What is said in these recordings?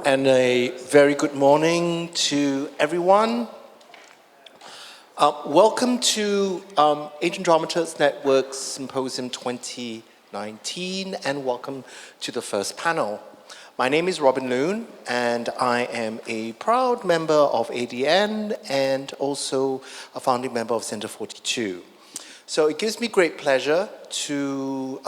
And a very good morning to everyone. Welcome to Asian Dramaturgs Network Symposium 2019, and welcome to the first panel. My name is Robin Loon, and I am a proud member of ADN and also a founding member of Center 42. So it gives me great pleasure to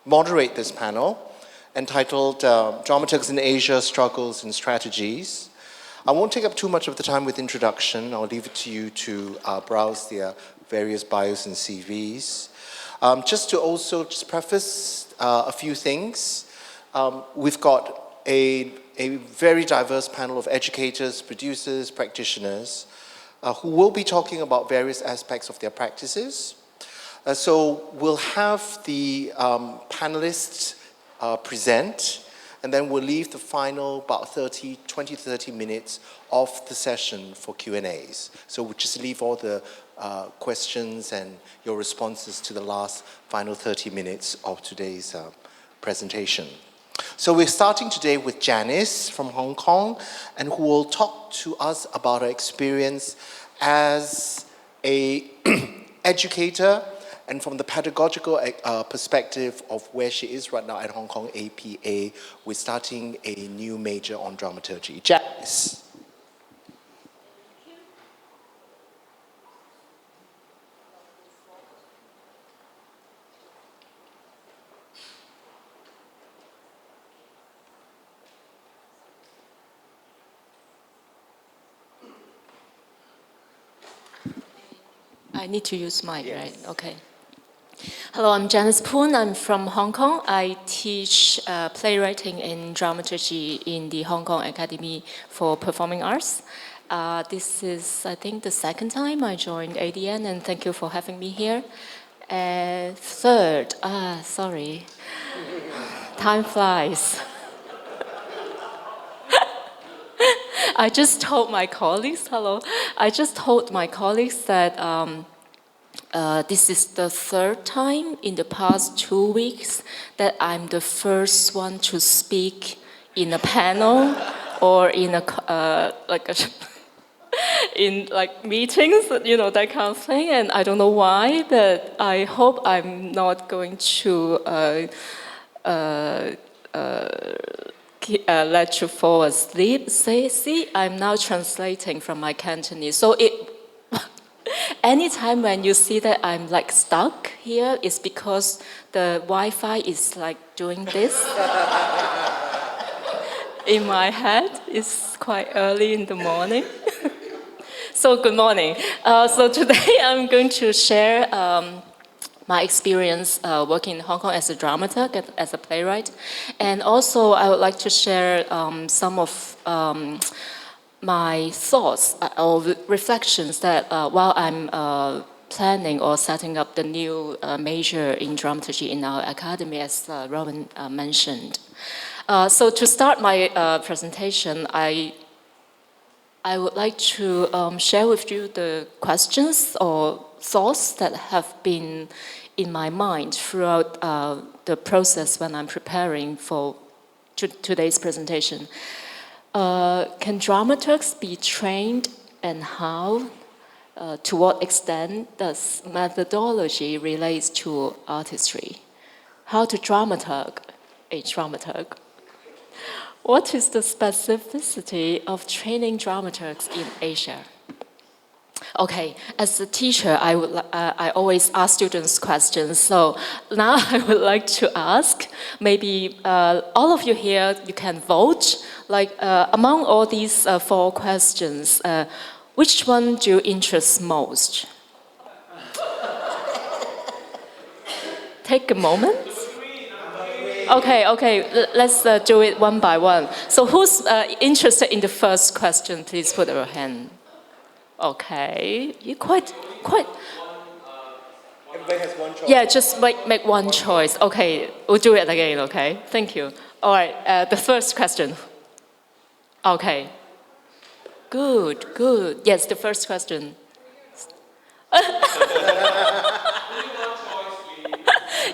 moderate this panel entitled Dramaturgs in Asia, Struggles and Strategies. I won't take up too much of the time with introduction. I'll leave it to you to browse their various bios and CVs. Just to also preface a few things, we've got a very diverse panel of educators, producers, practitioners, who will be talking about various aspects of their practices. So we'll have the panelists present, and then we'll leave the final about 20 to 30 minutes of the session for Q&As. So we'll just leave all the questions and your responses to the last final 30 minutes of today's presentation. So we're starting today with Janice from Hong Kong, and who will talk to us about her experience as an educator and from the pedagogical perspective of where she is right now at Hong Kong APA, we're starting a new major on dramaturgy. Janice. I need to use mic, Yes. right? Okay. Hello, I'm Janice Poon. I'm from Hong Kong. I teach playwriting and dramaturgy in the Hong Kong Academy for Performing Arts. This is, I think, the second time I joined ADN, and thank you for having me here. Third, sorry, time flies. I just told my colleagues, that this is the third time in the past 2 weeks that I'm the first one to speak in a panel or in in meetings, that kind of thing. And I don't know why, but I hope I'm not going to let you fall asleep. See, I'm now translating from my Cantonese. So anytime when you see that I'm stuck here, it's because the Wi-Fi is doing this in my head. It's quite early in the morning. So good morning. So today I'm going to share my experience working in Hong Kong as a dramaturg, as a playwright. And also I would like to share some of my thoughts or reflections that while I'm planning or setting up the new major in dramaturgy in our academy, as Robin mentioned. So to start my presentation, I would like to share with you the questions or thoughts that have been in my mind throughout the process when I'm preparing for today's presentation. Can dramaturgs be trained, and how? To what extent does methodology relate to artistry? How to dramaturg a dramaturg? What is the specificity of training dramaturgs in Asia? Okay, as a teacher, I always ask students questions. So now I would like to ask, maybe all of you here, you can vote. Among all these 4 questions, which one do you interest most? Take a moment. Okay, let's do it one by one. So who's interested in the first question? Please put your hand. Okay, you quite. Everybody has one choice. Yeah, just make one choice. Okay, we'll do it again, okay? Thank you. All right, the first question. Okay. Good. Yes, the first question.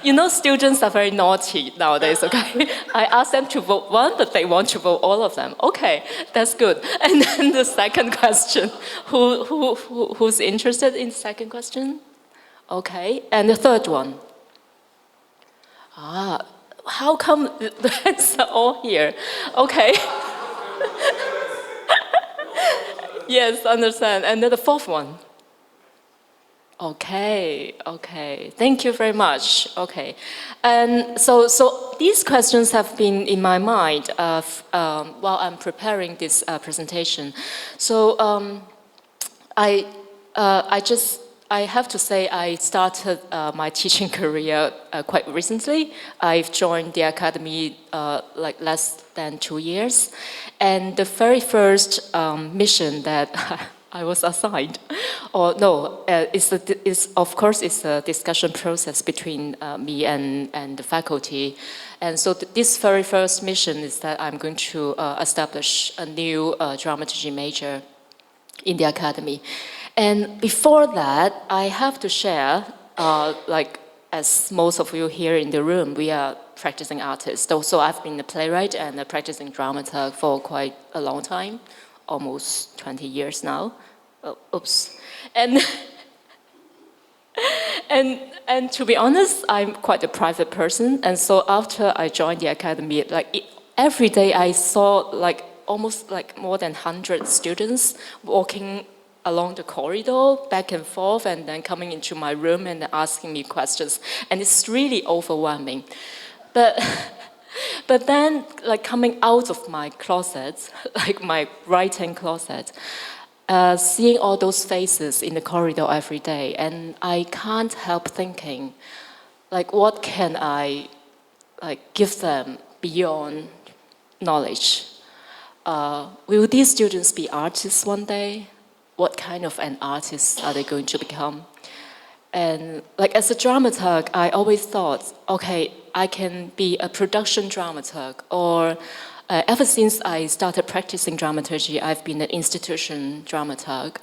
You know, students are very naughty nowadays, okay? I asked them to vote one, but they want to vote all of them. Okay, that's good. And then the second question, who's interested in the second question? Okay, and the third one. How come the hands are all here? Okay. Yes, understand. And then the fourth one. Okay, okay. Thank you very much. Okay. And so these questions have been in my mind while I'm preparing this presentation. So I have to say I started my teaching career quite recently. I've joined the academy like less than 2 years. And the very first mission that I was assigned, or no, of course it's a discussion process between me and the faculty. And so this very first mission is that I'm going to establish a new dramaturgy major in the academy. And before that, I have to share, like as most of you here in the room, we are practicing artists. So I've been a playwright and a practicing dramaturg for quite a long time, almost 20 years now. Oh, oops. And, and to be honest, I'm quite a private person. And so after I joined the academy, every day I saw almost more than 100 students walking along the corridor, back and forth, and then coming into my room and asking me questions. And it's really overwhelming. But then, coming out of my closet, like my writing closet, seeing all those faces in the corridor every day, and I can't help thinking, what can I give them beyond knowledge? Will these students be artists one day? What kind of an artist are they going to become? And as a dramaturg, I always thought, okay, I can be a production dramaturg, or ever since I started practicing dramaturgy, I've been an institution dramaturg.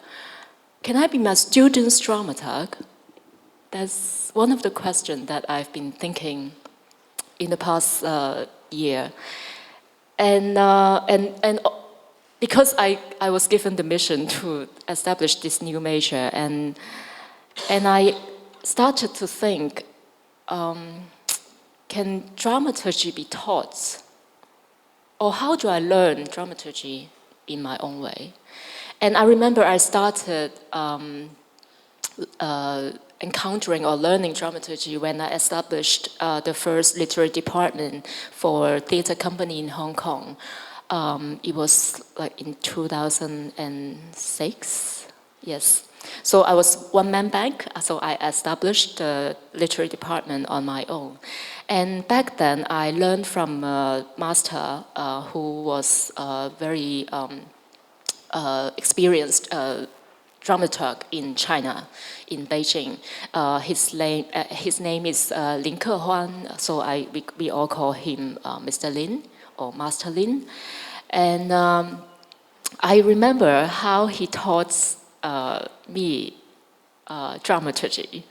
Can I be my student's dramaturg? That's one of the questions that I've been thinking in the past year. And because I was given the mission to establish this new major, and I started to think, can dramaturgy be taught? Or how do I learn dramaturgy in my own way? And I remember I started encountering or learning dramaturgy when I established the first literary department for theatre company in Hong Kong. It was in 2006, yes. So I was one-man bank, so I established the literary department on my own. And back then, I learned from a master who was a very experienced dramaturg in China, in Beijing. His name is Lin Kehuan, so we all call him Mr. Lin or Master Lin. And I remember how he taught me dramaturgy.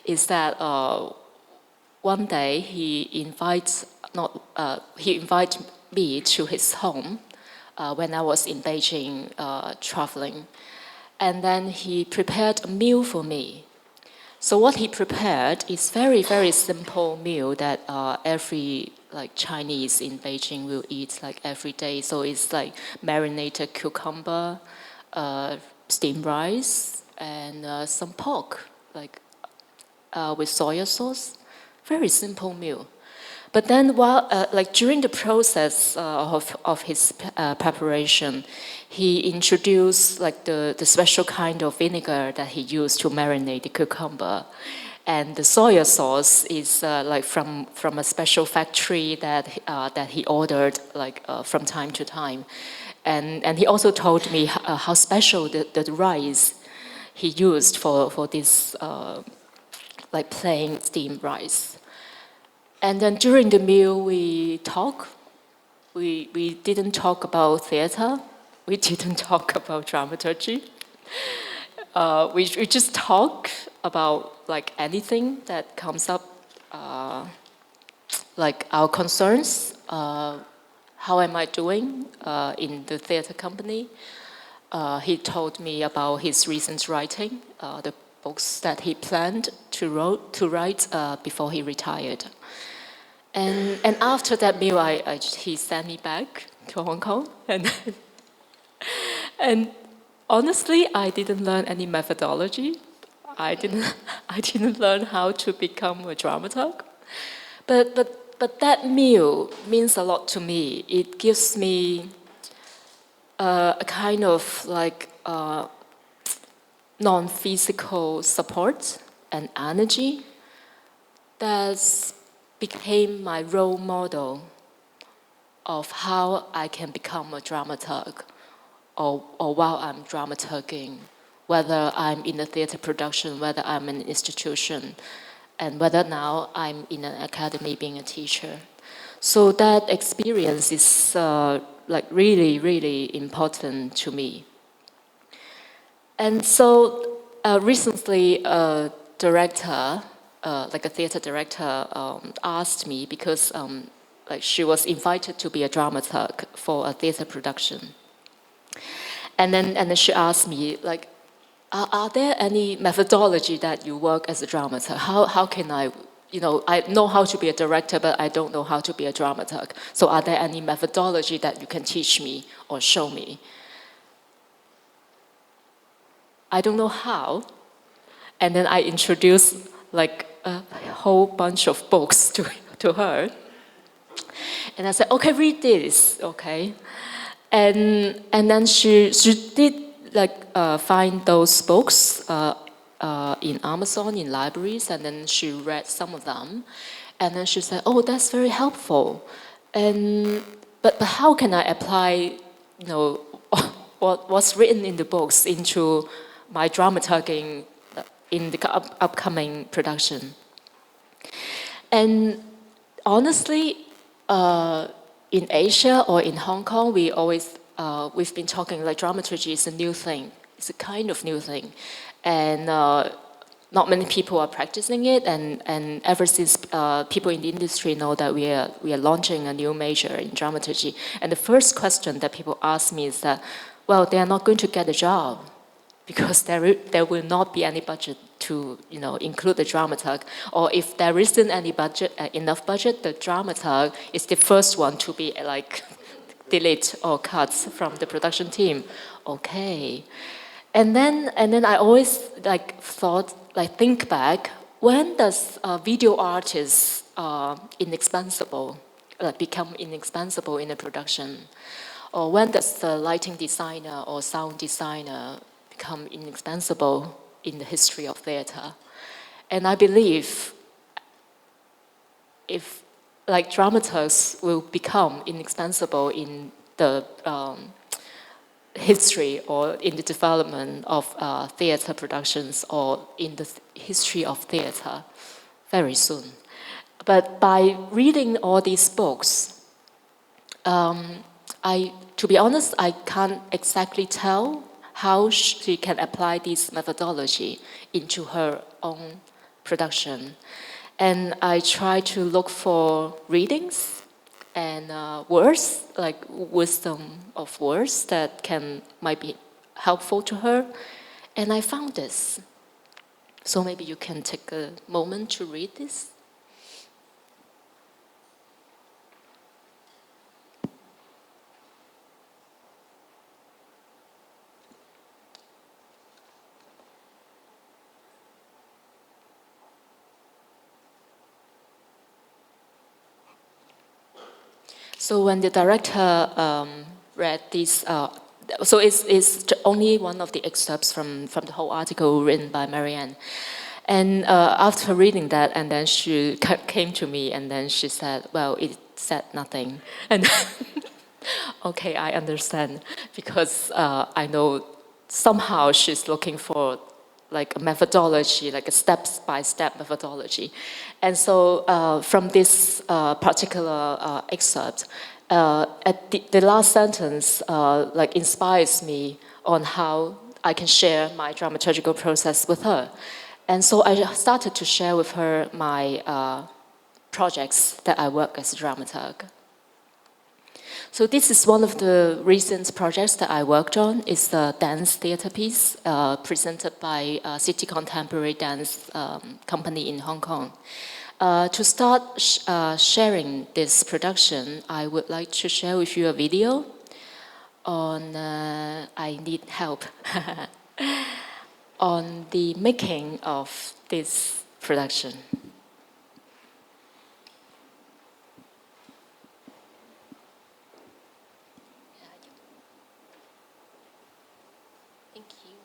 Is that one day he invited me to his home when I was in Beijing traveling, and then he prepared a meal for me. So what he prepared is very, very simple meal that every Chinese in Beijing will eat every day. So it's marinated cucumber, steamed rice, and some pork with soya sauce. Very simple meal. But then while, during the process of his preparation, he introduced the special kind of vinegar that he used to marinate the cucumber. And the soya sauce is from a special factory that he ordered from time to time. And he also told me how special the rice he used for this plain steamed rice. And then during the meal, we talk. We didn't talk about theater. We didn't talk about dramaturgy. We just talk about anything that comes up like our concerns. How am I doing in the theater company? He told me about his recent writing, the books that he planned to write before he retired. And after that meal, he sent me back to Hong Kong. And honestly, I didn't learn any methodology. I didn't learn how to become a dramaturg. But that meal means a lot to me. It gives me a kind of like non-physical support and energy that became my role model of how I can become a dramaturg, or while I'm dramaturging, whether I'm in a theater production, whether I'm in an institution, and whether now I'm in an academy being a teacher. So that experience is like really, really important to me. And so recently a director, like a theater director, asked me, because like she was invited to be a dramaturg for a theater production. And then she asked me, like, are there any methodology that you work as a dramaturg? How can I, I know how to be a director, but I don't know how to be a dramaturg. So are there any methodology that you can teach me or show me? I don't know how. And then I introduced like a whole bunch of books to her. And I said, okay, read this, okay? And then she did like find those books in Amazon, in libraries, and then she read some of them. And then she said, oh, that's very helpful. But how can I apply, what's written in the books into my dramaturging in the upcoming production? And honestly, in Asia or in Hong Kong, we've been talking like dramaturgy is a new thing. It's a kind of new thing, and not many people are practicing it. And ever since people in the industry know that we are launching a new major in dramaturgy, and the first question that people ask me is that, well, they are not going to get a job because there will not be any budget to include the dramaturg, or if there isn't any budget, enough budget, the dramaturg is the first one to be like delete or cut from the production team. Okay, and then I always think back, when does a video artist inexpensible become inexpensible in a production, or when does the lighting designer or sound designer become inexpensible in the history of theater? And I believe if like dramaturgs will become inexpensible in the history or in the development of theater productions, or in the history of theater very soon. But by reading all these books, to be honest, I can't exactly tell how she can apply this methodology into her own production. And I try to look for readings and words, like wisdom of words that might be helpful to her. And I found this. So maybe you can take a moment to read this. So when the director read this, so it's only one of the excerpts from the whole article written by Marianne. And after reading that, and then she came to me, and then she said, well, it said nothing. And okay, I understand, because I know somehow she's looking for like a methodology, like a step-by-step methodology. And so from this particular excerpt, at the last sentence like inspires me on how I can share my dramaturgical process with her. And so I started to share with her my projects that I work as a dramaturg. So this is one of the recent projects that I worked on. It's a dance theater piece presented by City Contemporary Dance Company in Hong Kong. To start sharing this production, I would like to share with you a video on, I need help, on the making of this production. Thank you.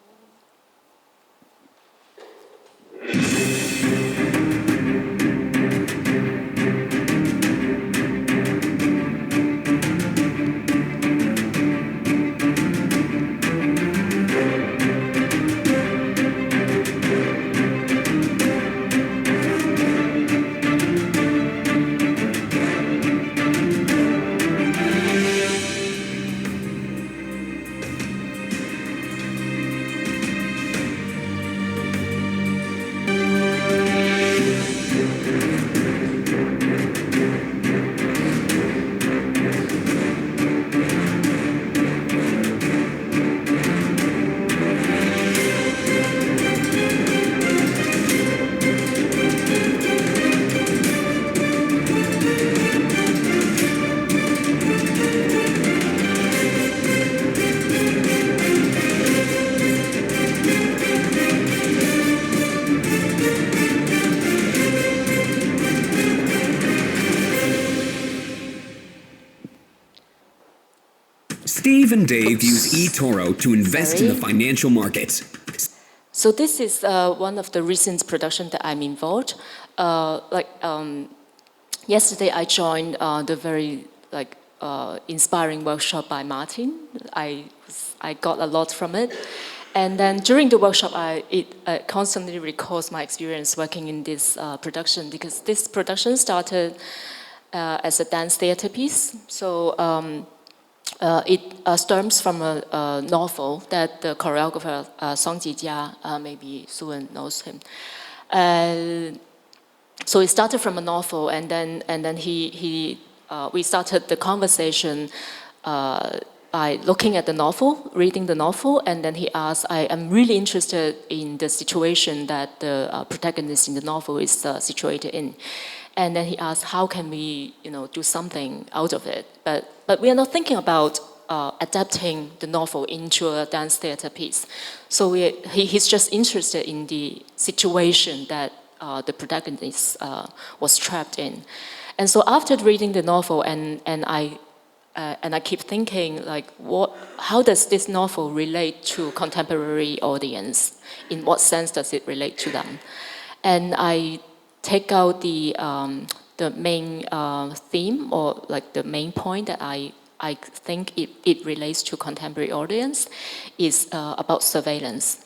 Steve and Dave use eToro to invest in the financial markets. So this is one of the recent productions that I'm involved. Yesterday I joined the very inspiring workshop by Martin. I got a lot from it. And then during the workshop, it constantly recalls my experience working in this production, because this production started as a dance theater piece. So it stems from a novel that the choreographer Song Jijia, maybe Suan knows him. So it started from a novel, and then we started the conversation by looking at the novel, reading the novel, and then he asked, I am really interested in the situation that the protagonist in the novel is situated in. And then he asked, how can we, do something out of it? But we are not thinking about adapting the novel into a dance theater piece. So he's just interested in the situation that the protagonist was trapped in. And so after reading the novel, and I keep thinking, how does this novel relate to contemporary audience? In what sense does it relate to them? And I take out the main theme, or the main point that I think it relates to contemporary audience is about surveillance.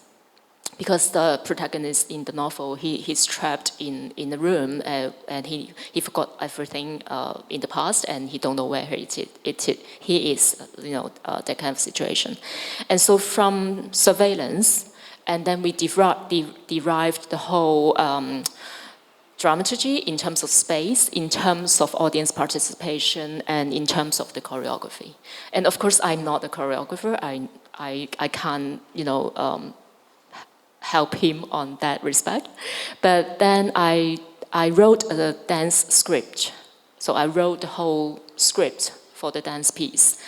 Because the protagonist in the novel, he's trapped in a room, and he forgot everything in the past, and he don't know where he is, that kind of situation. And so from surveillance, and then we derived the whole dramaturgy in terms of space, in terms of audience participation, and in terms of the choreography. And of course, I'm not a choreographer. I can't, help him on that respect. But then I wrote a dance script. So I wrote the whole script for the dance piece,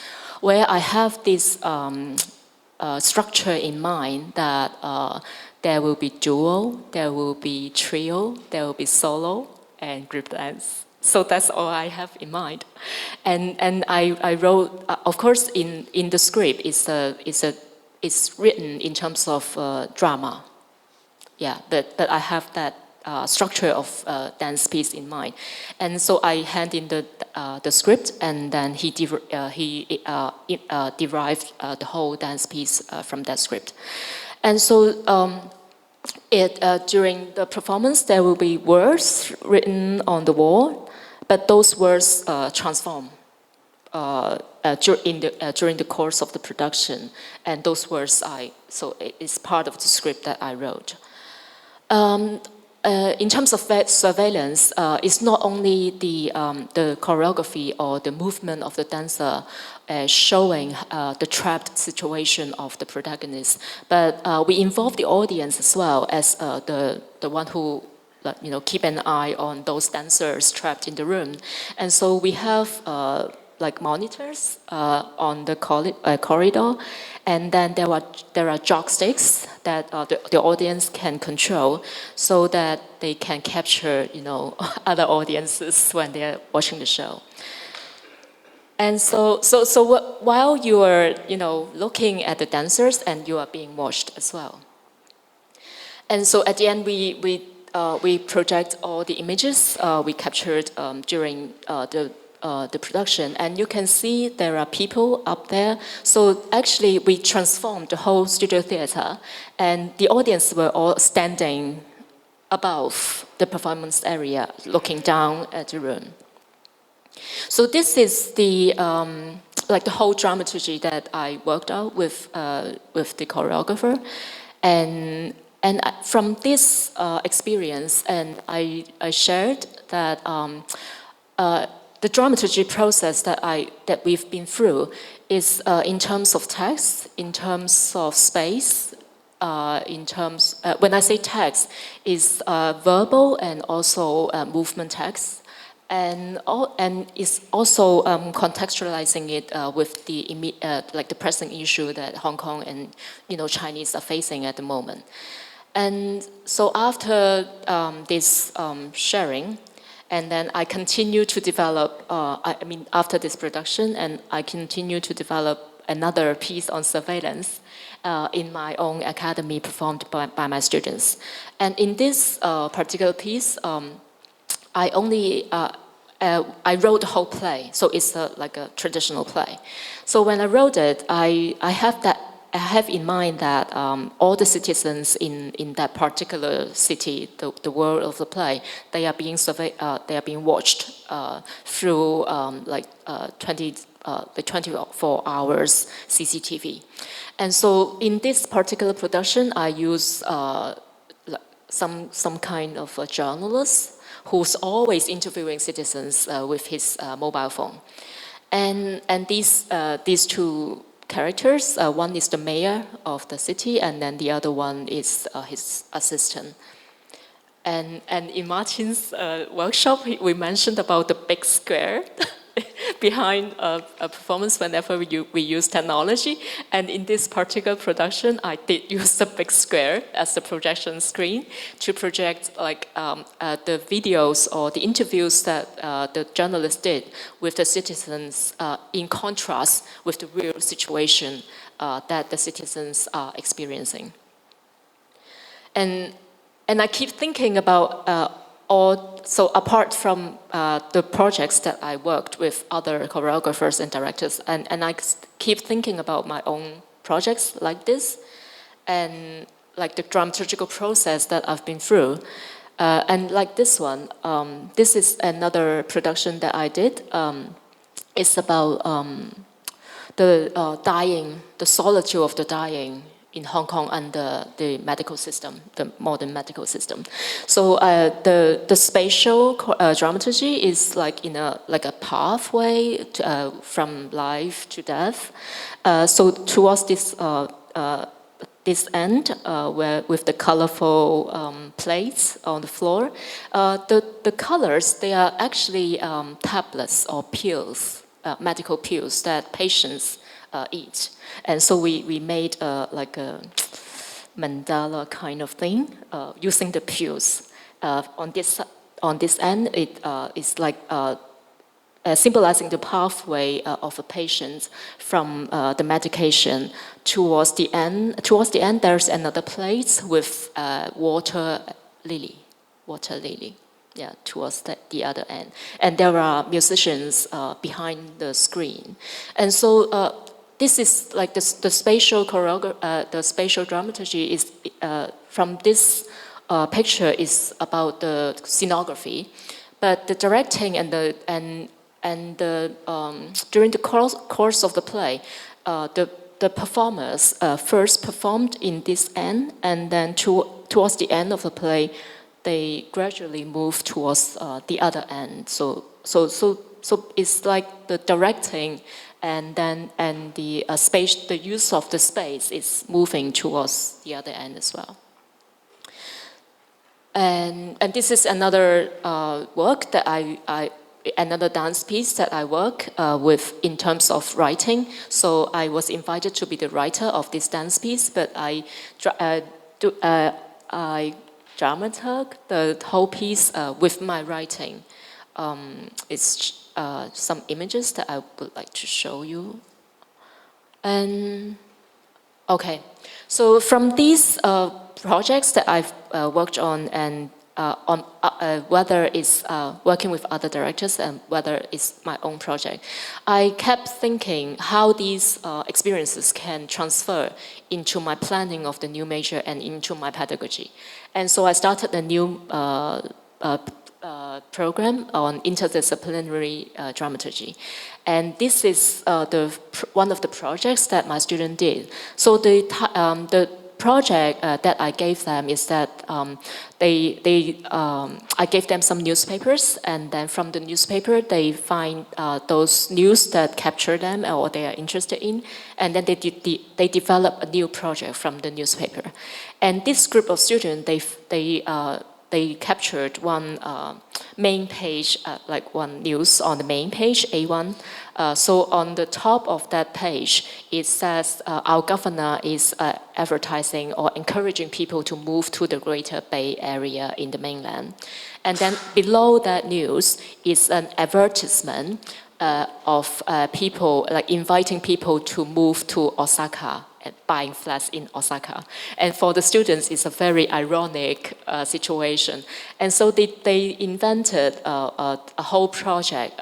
where I have this structure in mind that there will be duo, there will be trio, there will be solo, and group dance. So that's all I have in mind. And I wrote, of course, in the script, it's written in terms of drama. Yeah, but I have that structure of dance piece in mind. And so I hand in the script, and then he derived the whole dance piece from that script. And so during the performance, there will be words written on the wall, but those words transform during the course of the production. And those words, so it's part of the script that I wrote. in terms of surveillance, it's not only the choreography or the movement of the dancer showing the trapped situation of the protagonist, but we involve the audience as well as the one who keep an eye on those dancers trapped in the room. And so we have like monitors on the corridor, and then there are joysticks that the audience can control, so that they can capture other audiences when they're watching the show. And so while you are looking at the dancers, and you are being watched as well. And so at the end we project all the images we captured during the production, and you can see there are people up there. So actually we transformed the whole studio theater, and the audience were all standing above the performance area, looking down at the room. So this is the the whole dramaturgy that I worked out with the choreographer, and from this experience, and I shared that the dramaturgy process that we've been through is in terms of text, in terms of space, when I say text, is verbal and also movement text, and is also contextualizing it with the pressing issue that Hong Kong and Chinese are facing at the moment. And so after this sharing, and then I continue to develop, after this production, and I continue to develop another piece on surveillance in my own academy, performed by my students. And in this particular piece, I wrote the whole play, so it's like a traditional play. So when I wrote it, I have in mind that all the citizens in that particular city, the world of the play, they are being they are being watched through the 24 hours CCTV. And so in this particular production, I use some kind of a journalist who's always interviewing citizens with his mobile phone. And these two characters, one is the mayor of the city, and then the other one is his assistant. And in Martin's workshop, we mentioned about the big square behind a performance whenever we use technology. And in this particular production, I did use the big square as the projection screen to project the videos or the interviews that the journalist did with the citizens in contrast with the real situation that the citizens are experiencing. And I keep thinking about so apart from the projects that I worked with other choreographers and directors, and I keep thinking about my own projects like this, and like the dramaturgical process that I've been through. And like this one, this is another production that I did. It's about the dying, the solitude of the dying in Hong Kong under the medical system, the modern medical system. So the spatial dramaturgy is like in a pathway from life to death. So towards this end, where with the colorful plates on the floor, the colors, they are actually tablets or pills, medical pills that patients eat. And so we made like a mandala kind of thing using the pills. On this end, it is like symbolizing the pathway of a patient from the medication towards the end. Towards the end, there's another plate with water lily. Yeah, towards the other end. And there are musicians behind the screen. And so this is like the spatial the spatial dramaturgy is from this picture is about the scenography, but the directing and the during the course of the play, the performers first performed in this end, and then towards the end of the play, they gradually move towards the other end. So it's like the directing and the space, the use of the space is moving towards the other end as well. And this is another work that another dance piece that I work with in terms of writing. So I was invited to be the writer of this dance piece, but I dramaturg the whole piece with my writing. It's some images that I would like to show you. And okay, so from these projects that I've worked on, and whether it's working with other directors and whether it's my own project, I kept thinking how these experiences can transfer into my planning of the new major and into my pedagogy. And so I started a new program on interdisciplinary dramaturgy. And this is one of the projects that my student did. So the project that I gave them is that I gave them some newspapers, and then from the newspaper they find those news that capture them or they are interested in, and then they develop a new project from the newspaper. And this group of students, they captured one main page, like one news on the main page, A1. So on the top of that page, it says our governor is advertising or encouraging people to move to the Greater Bay Area in the mainland. And then below that news is an advertisement of people, like inviting people to move to Osaka, buying flats in Osaka. And for the students, it's a very ironic situation. And so they invented a whole project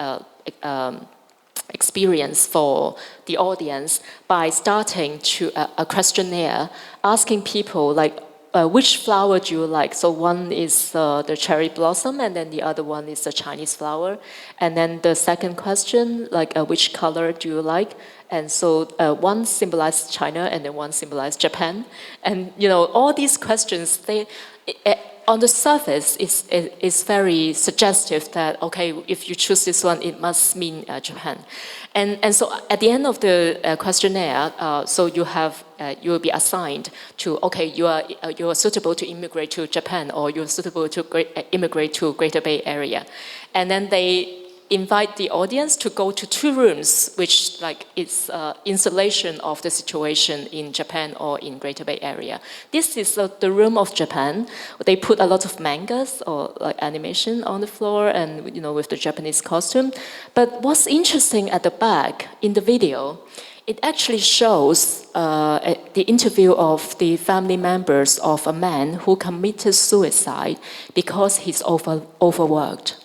experience for the audience by starting to a questionnaire asking people like, which flower do you like? So one is the cherry blossom, and then the other one is the Chinese flower. And then the second question, like which color do you like? And so one symbolized China, and then one symbolized Japan. And all these questions, on the surface, it's very suggestive that, okay, if you choose this one, it must mean Japan. And so at the end of the questionnaire, so you will be assigned to, okay, you are suitable to immigrate to Japan, or you're suitable to immigrate to Greater Bay Area. And then they invite the audience to go to 2 rooms, which like it's installation of the situation in Japan or in Greater Bay Area. This is the room of Japan. They put a lot of mangas or like animation on the floor, and with the Japanese costume. But what's interesting at the back in the video, it actually shows the interview of the family members of a man who committed suicide because he's overworked.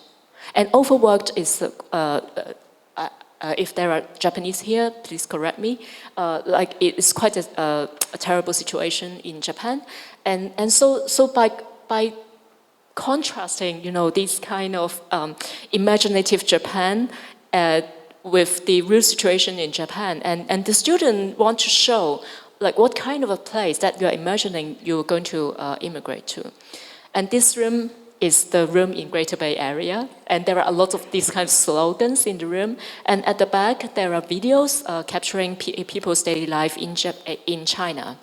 And overworked is, if there are Japanese here, please correct me, like it's quite a terrible situation in Japan. And so by contrasting, this kind of imaginative Japan with the real situation in Japan, and the student want to show like what kind of a place that you're imagining you're going to immigrate to. And this room is the room in Greater Bay Area, and there are a lot of these kind of slogans in the room. And at the back, there are videos capturing people's daily life in China.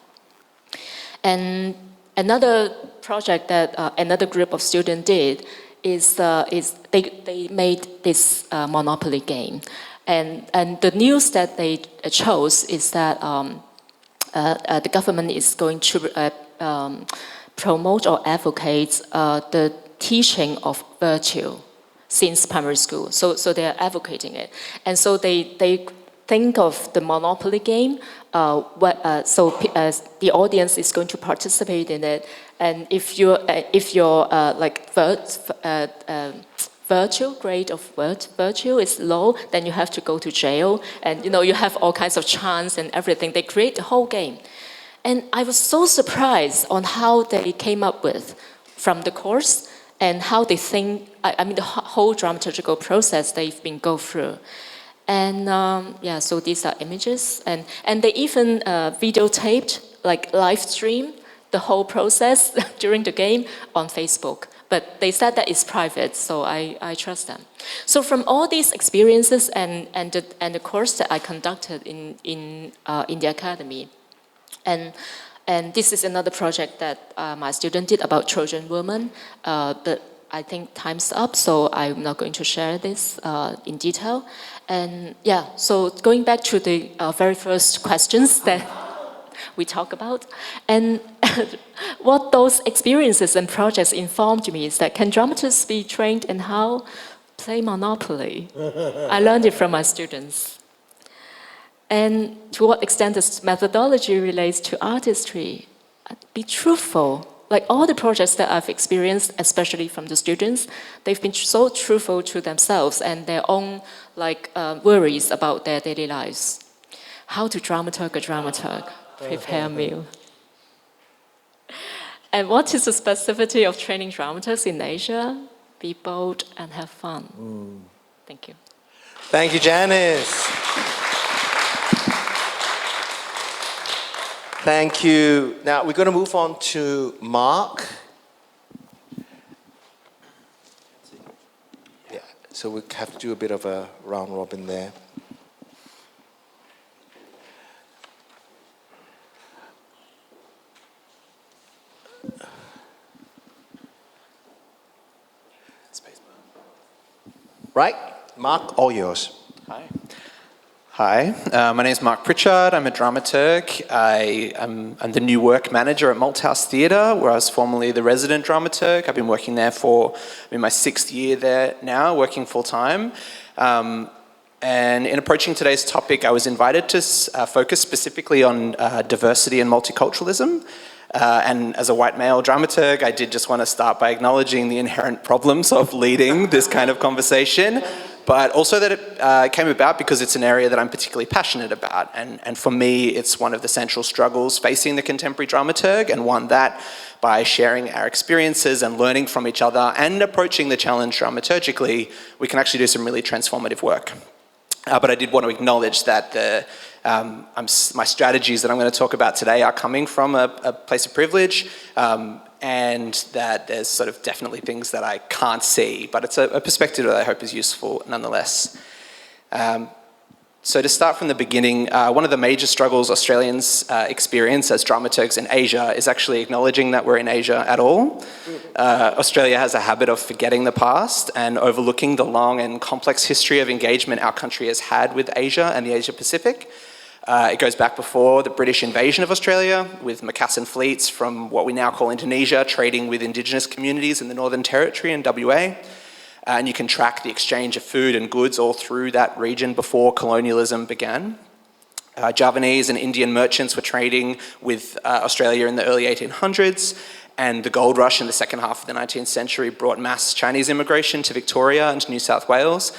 And another project that another group of students did is they made this Monopoly game. And the news that they chose is that the government is going to promote or advocate the teaching of virtue since primary school. So they are advocating it. And so they think of the Monopoly game, so the audience is going to participate in it. And if your like virtue, grade of virtue is low, then you have to go to jail. And you have all kinds of chants and everything. They create the whole game. And I was so surprised on how they came up with from the course and how they think, I mean, the whole dramaturgical process they've been go through. And yeah, so these are images. And they even videotaped, like live stream, the whole process during the game on Facebook. But they said that it's private, so I trust them. So from all these experiences and the course that I conducted in the academy, and this is another project that my student did about Trojan women, but I think time's up, so I'm not going to share this in detail. And yeah, so going back to the very first questions that we talk about, and what those experiences and projects informed me is that can dramatists be trained in how play Monopoly? I learned it from my students. And to what extent this methodology relates to artistry? Be truthful. Like all the projects that I've experienced, especially from the students, they've been so truthful to themselves and their own worries about their daily lives. How to dramaturg a dramaturg? Prepare a meal. And what is the specificity of training dramaturgs in Asia? Be bold and have fun. Thank you. Thank you, Janice. Thank you. Now we're going to move on to Mark. Yeah, so we have to do a bit of a round robin there. Right, Mark, all yours. Hi, my name is Mark Pritchard. I'm a dramaturg. I'm the new work manager at Malthouse Theatre, where I was formerly the resident dramaturg. I've been working there I'm in my 6th year there now, working full time. And in approaching today's topic, I was invited to focus specifically on diversity and multiculturalism. And as a white male dramaturg, I did just want to start by acknowledging the inherent problems of leading this kind of conversation, but also that it came about because it's an area that I'm particularly passionate about. And for me, it's one of the central struggles facing the contemporary dramaturg, and one that, by sharing our experiences and learning from each other and approaching the challenge dramaturgically, we can actually do some really transformative work. But I did want to acknowledge that my strategies that I'm going to talk about today are coming from a place of privilege, and that there's sort of definitely things that I can't see, but it's a perspective that I hope is useful nonetheless. So to start from the beginning, one of the major struggles Australians experience as dramaturgs in Asia is actually acknowledging that we're in Asia at all. Australia has a habit of forgetting the past and overlooking the long and complex history of engagement our country has had with Asia and the Asia Pacific. It goes back before the British invasion of Australia, with Macassan fleets from what we now call Indonesia trading with Indigenous communities in the Northern Territory and WA. And you can track the exchange of food and goods all through that region before colonialism began. Javanese and Indian merchants were trading with Australia in the early 1800s, and the gold rush in the second half of the 19th century brought mass Chinese immigration to Victoria and New South Wales.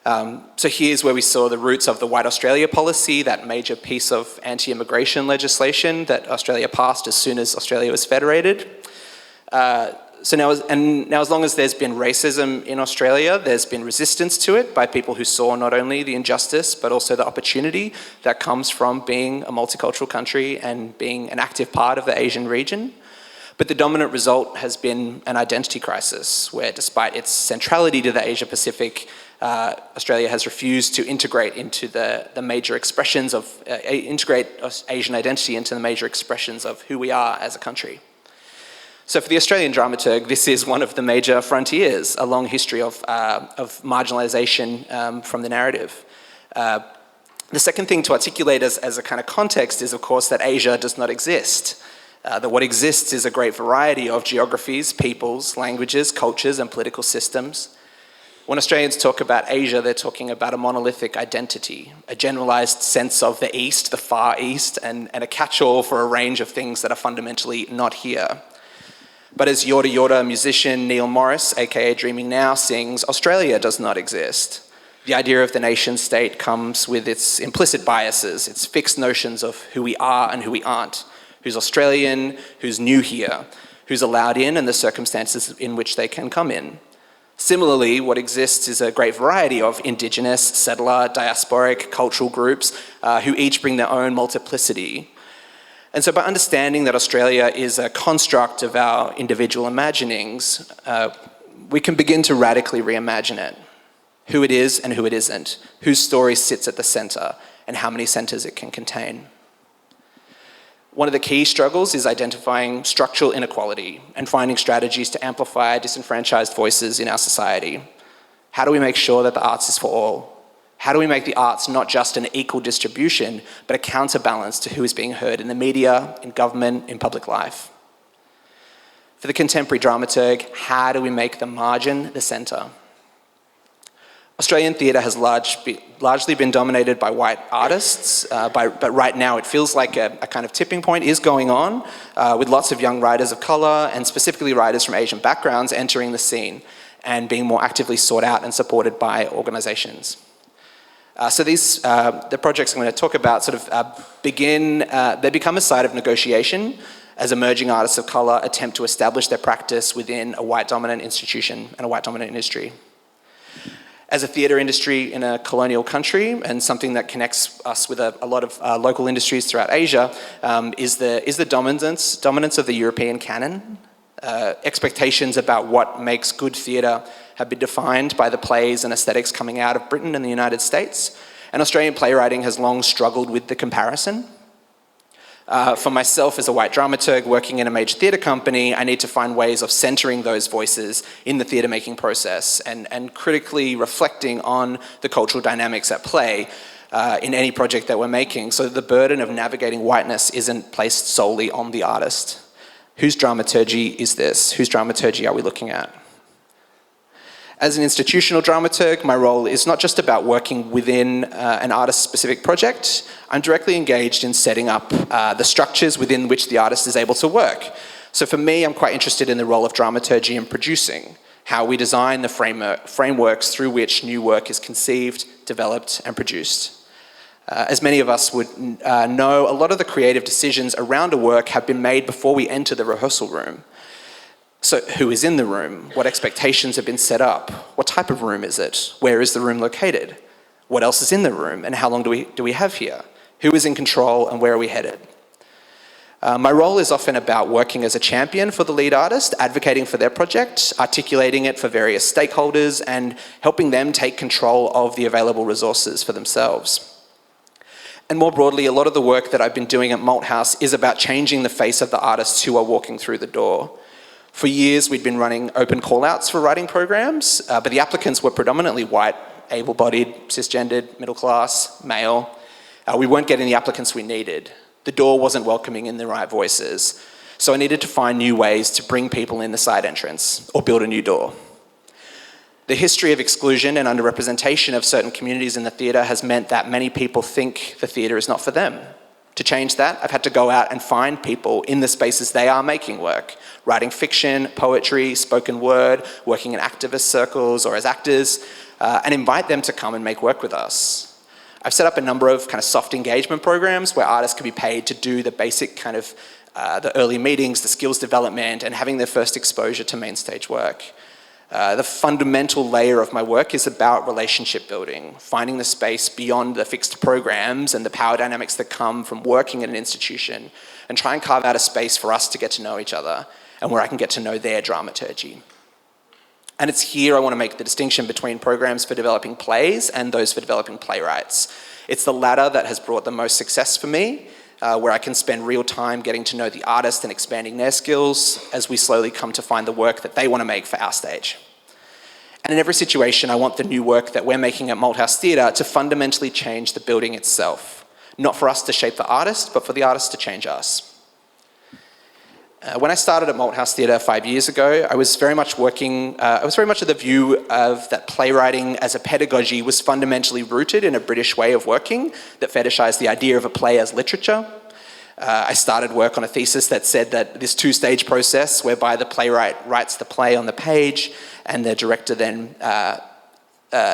So here's where we saw the roots of the White Australia policy, that major piece of anti-immigration legislation that Australia passed as soon as Australia was federated. So now as long as there's been racism in Australia, there's been resistance to it by people who saw not only the injustice, but also the opportunity that comes from being a multicultural country and being an active part of the Asian region. But the dominant result has been an identity crisis, where despite its centrality to the Asia Pacific, Australia has refused to integrate into the major expressions of, integrate Asian identity into the major expressions of who we are as a country. So for the Australian dramaturg, this is one of the major frontiers, a long history of marginalisation from the narrative. The second thing to articulate as a kind of context is, of course, that Asia does not exist. That what exists is a great variety of geographies, peoples, languages, cultures, and political systems. When Australians talk about Asia, they're talking about a monolithic identity, a generalised sense of the East, the Far East, and a catch-all for a range of things that are fundamentally not here. But as Yorta Yorta musician Neil Morris, aka Dreaming Now, sings, Australia does not exist. The idea of the nation state comes with its implicit biases, its fixed notions of who we are and who we aren't, who's Australian, who's new here, who's allowed in, and the circumstances in which they can come in. Similarly, what exists is a great variety of Indigenous, settler, diasporic, cultural groups who each bring their own multiplicity. And so by understanding that Australia is a construct of our individual imaginings, we can begin to radically reimagine it. Who it is and who it isn't, whose story sits at the centre, and how many centres it can contain. One of the key struggles is identifying structural inequality and finding strategies to amplify disenfranchised voices in our society. How do we make sure that the arts is for all? How do we make the arts not just an equal distribution, but a counterbalance to who is being heard in the media, in government, in public life? For the contemporary dramaturg, how do we make the margin the centre? Australian theatre has largely been dominated by white artists, but right now it feels like a kind of tipping point is going on, with lots of young writers of colour and specifically writers from Asian backgrounds entering the scene and being more actively sought out and supported by organisations. So these, the projects I'm going to talk about sort of they become a site of negotiation as emerging artists of colour attempt to establish their practice within a white-dominant institution and a white-dominant industry. As a theatre industry in a colonial country, and something that connects us with a lot of local industries throughout Asia, is the dominance of the European canon. Expectations about what makes good theatre have been defined by the plays and aesthetics coming out of Britain and the United States, and Australian playwriting has long struggled with the comparison. For myself as a white dramaturg working in a major theatre company, I need to find ways of centering those voices in the theatre making process and critically reflecting on the cultural dynamics at play in any project that we're making, so that the burden of navigating whiteness isn't placed solely on the artist. Whose dramaturgy is this? Whose dramaturgy are we looking at? As an institutional dramaturg, my role is not just about working within an artist-specific project. I'm directly engaged in setting up the structures within which the artist is able to work. So for me, I'm quite interested in the role of dramaturgy in producing, how we design the frameworks through which new work is conceived, developed, and produced. As many of us would know, a lot of the creative decisions around a work have been made before we enter the rehearsal room. So who is in the room? What expectations have been set up? What type of room is it? Where is the room located? What else is in the room? And how long do we have here? Who is in control and where are we headed? My role is often about working as a champion for the lead artist, advocating for their project, articulating it for various stakeholders, and helping them take control of the available resources for themselves. And more broadly, a lot of the work that I've been doing at Malthouse is about changing the face of the artists who are walking through the door. For years, we'd been running open call-outs for writing programs, but the applicants were predominantly white, able-bodied, cisgendered, middle-class, male. We weren't getting the applicants we needed. The door wasn't welcoming in the right voices. So I needed to find new ways to bring people in the side entrance or build a new door. The history of exclusion and underrepresentation of certain communities in the theatre has meant that many people think the theatre is not for them. To change that, I've had to go out and find people in the spaces they are making work, writing fiction, poetry, spoken word, working in activist circles or as actors, and invite them to come and make work with us. I've set up a number of kind of soft engagement programs where artists can be paid to do the basic kind of the early meetings, the skills development, and having their first exposure to main stage work. The fundamental layer of my work is about relationship building, finding the space beyond the fixed programs and the power dynamics that come from working in an institution, and try and carve out a space for us to get to know each other and where I can get to know their dramaturgy. And it's here I want to make the distinction between programs for developing plays and those for developing playwrights. It's the latter that has brought the most success for me, where I can spend real time getting to know the artist and expanding their skills as we slowly come to find the work that they want to make for our stage. And in every situation, I want the new work that we're making at Malthouse Theatre to fundamentally change the building itself. Not for us to shape the artist, but for the artist to change us. When I started at Malthouse Theatre 5 years ago, I was very much of the view of that playwriting as a pedagogy was fundamentally rooted in a British way of working that fetishized the idea of a play as literature. I started work on a thesis that said that this two-stage process whereby the playwright writes the play on the page and the director then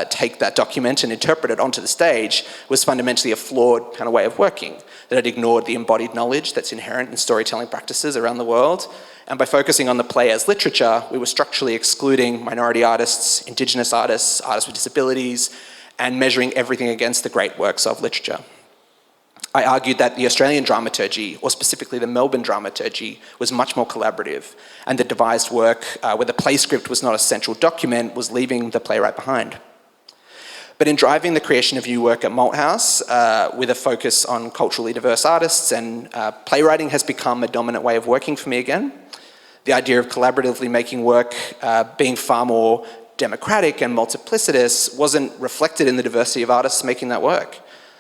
take that document and interpret it onto the stage was fundamentally a flawed kind of way of working, that had ignored the embodied knowledge that's inherent in storytelling practices around the world. And by focusing on the play as literature, we were structurally excluding minority artists, Indigenous artists, artists with disabilities, and measuring everything against the great works of literature. I argued that the Australian dramaturgy, or specifically the Melbourne dramaturgy, was much more collaborative, and the devised work, where the play script was not a central document, was leaving the playwright behind. But in driving the creation of new work at Malthouse, with a focus on culturally diverse artists, and playwriting has become a dominant way of working for me again. The idea of collaboratively making work being far more democratic and multiplicitous wasn't reflected in the diversity of artists making that work.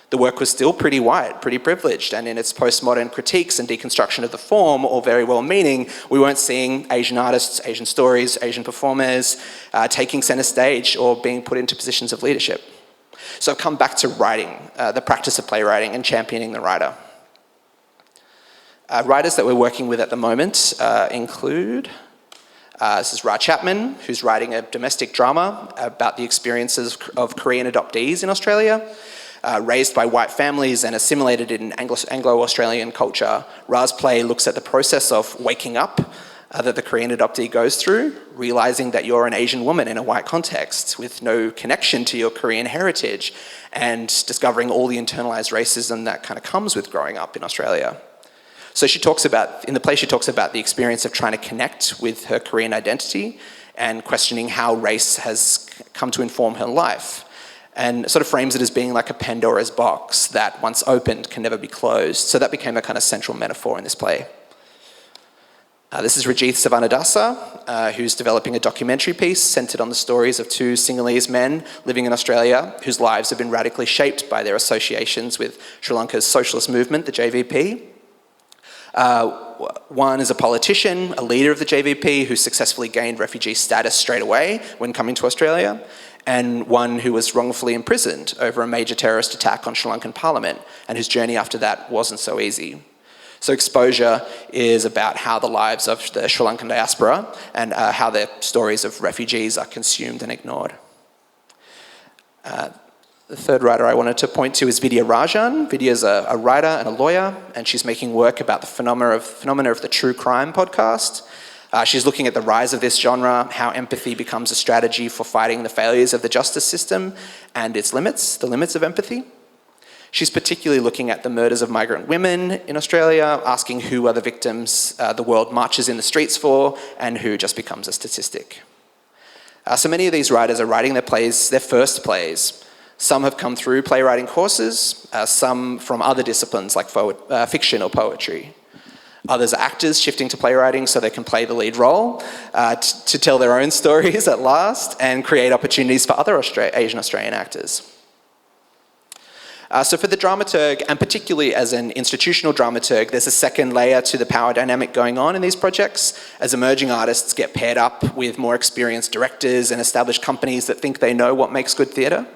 The work was still pretty white, pretty privileged, and in its postmodern critiques and deconstruction of the form, all very well-meaning, we weren't seeing Asian artists, Asian stories, Asian performers taking centre stage or being put into positions of leadership. So I've come back to writing, the practice of playwriting and championing the writer. Writers that we're working with at the moment include, this is Ra Chapman, who's writing a domestic drama about the experiences of Korean adoptees in Australia. Raised by white families and assimilated in Anglo-Australian culture, Ra's play looks at the process of waking up that the Korean adoptee goes through, realising that you're an Asian woman in a white context with no connection to your Korean heritage, and discovering all the internalised racism that kind of comes with growing up in Australia. So in the play she talks about the experience of trying to connect with her Korean identity and questioning how race has come to inform her life. And sort of frames it as being like a Pandora's box that, once opened, can never be closed. So that became a kind of central metaphor in this play. This is Rajeeth Savanadasa, who's developing a documentary piece centred on the stories of two Sinhalese men living in Australia whose lives have been radically shaped by their associations with Sri Lanka's socialist movement, the JVP. One is a politician, a leader of the JVP, who successfully gained refugee status straight away when coming to Australia, and one who was wrongfully imprisoned over a major terrorist attack on Sri Lankan parliament, and whose journey after that wasn't so easy. So Exposure is about how the lives of the Sri Lankan diaspora and how their stories of refugees are consumed and ignored. The third writer I wanted to point to is Vidya Rajan. Vidya's a writer and a lawyer, and she's making work about the phenomena of the true crime podcast. She's looking at the rise of this genre, how empathy becomes a strategy for fighting the failures of the justice system and its limits, the limits of empathy. She's particularly looking at the murders of migrant women in Australia, asking who are the victims the world marches in the streets for, and who just becomes a statistic. So many of these writers are writing their plays, their first plays. Some have come through playwriting courses, some from other disciplines like fiction or poetry. Others are actors shifting to playwriting so they can play the lead role, to tell their own stories at last and create opportunities for other Asian Australian actors. So for the dramaturg, and particularly as an institutional dramaturg, there's a second layer to the power dynamic going on in these projects as emerging artists get paired up with more experienced directors and established companies that think they know what makes good theatre.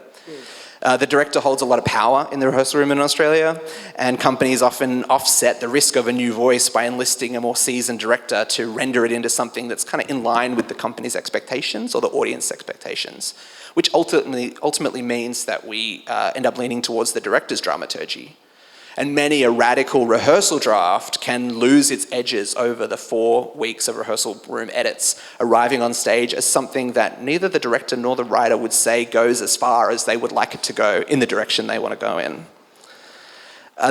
The director holds a lot of power in the rehearsal room in Australia, and companies often offset the risk of a new voice by enlisting a more seasoned director to render it into something that's kind of in line with the company's expectations or the audience expectations, which ultimately means that we end up leaning towards the director's dramaturgy. And many a radical rehearsal draft can lose its edges over the 4 weeks of rehearsal room edits, arriving on stage as something that neither the director nor the writer would say goes as far as they would like it to go in the direction they want to go in.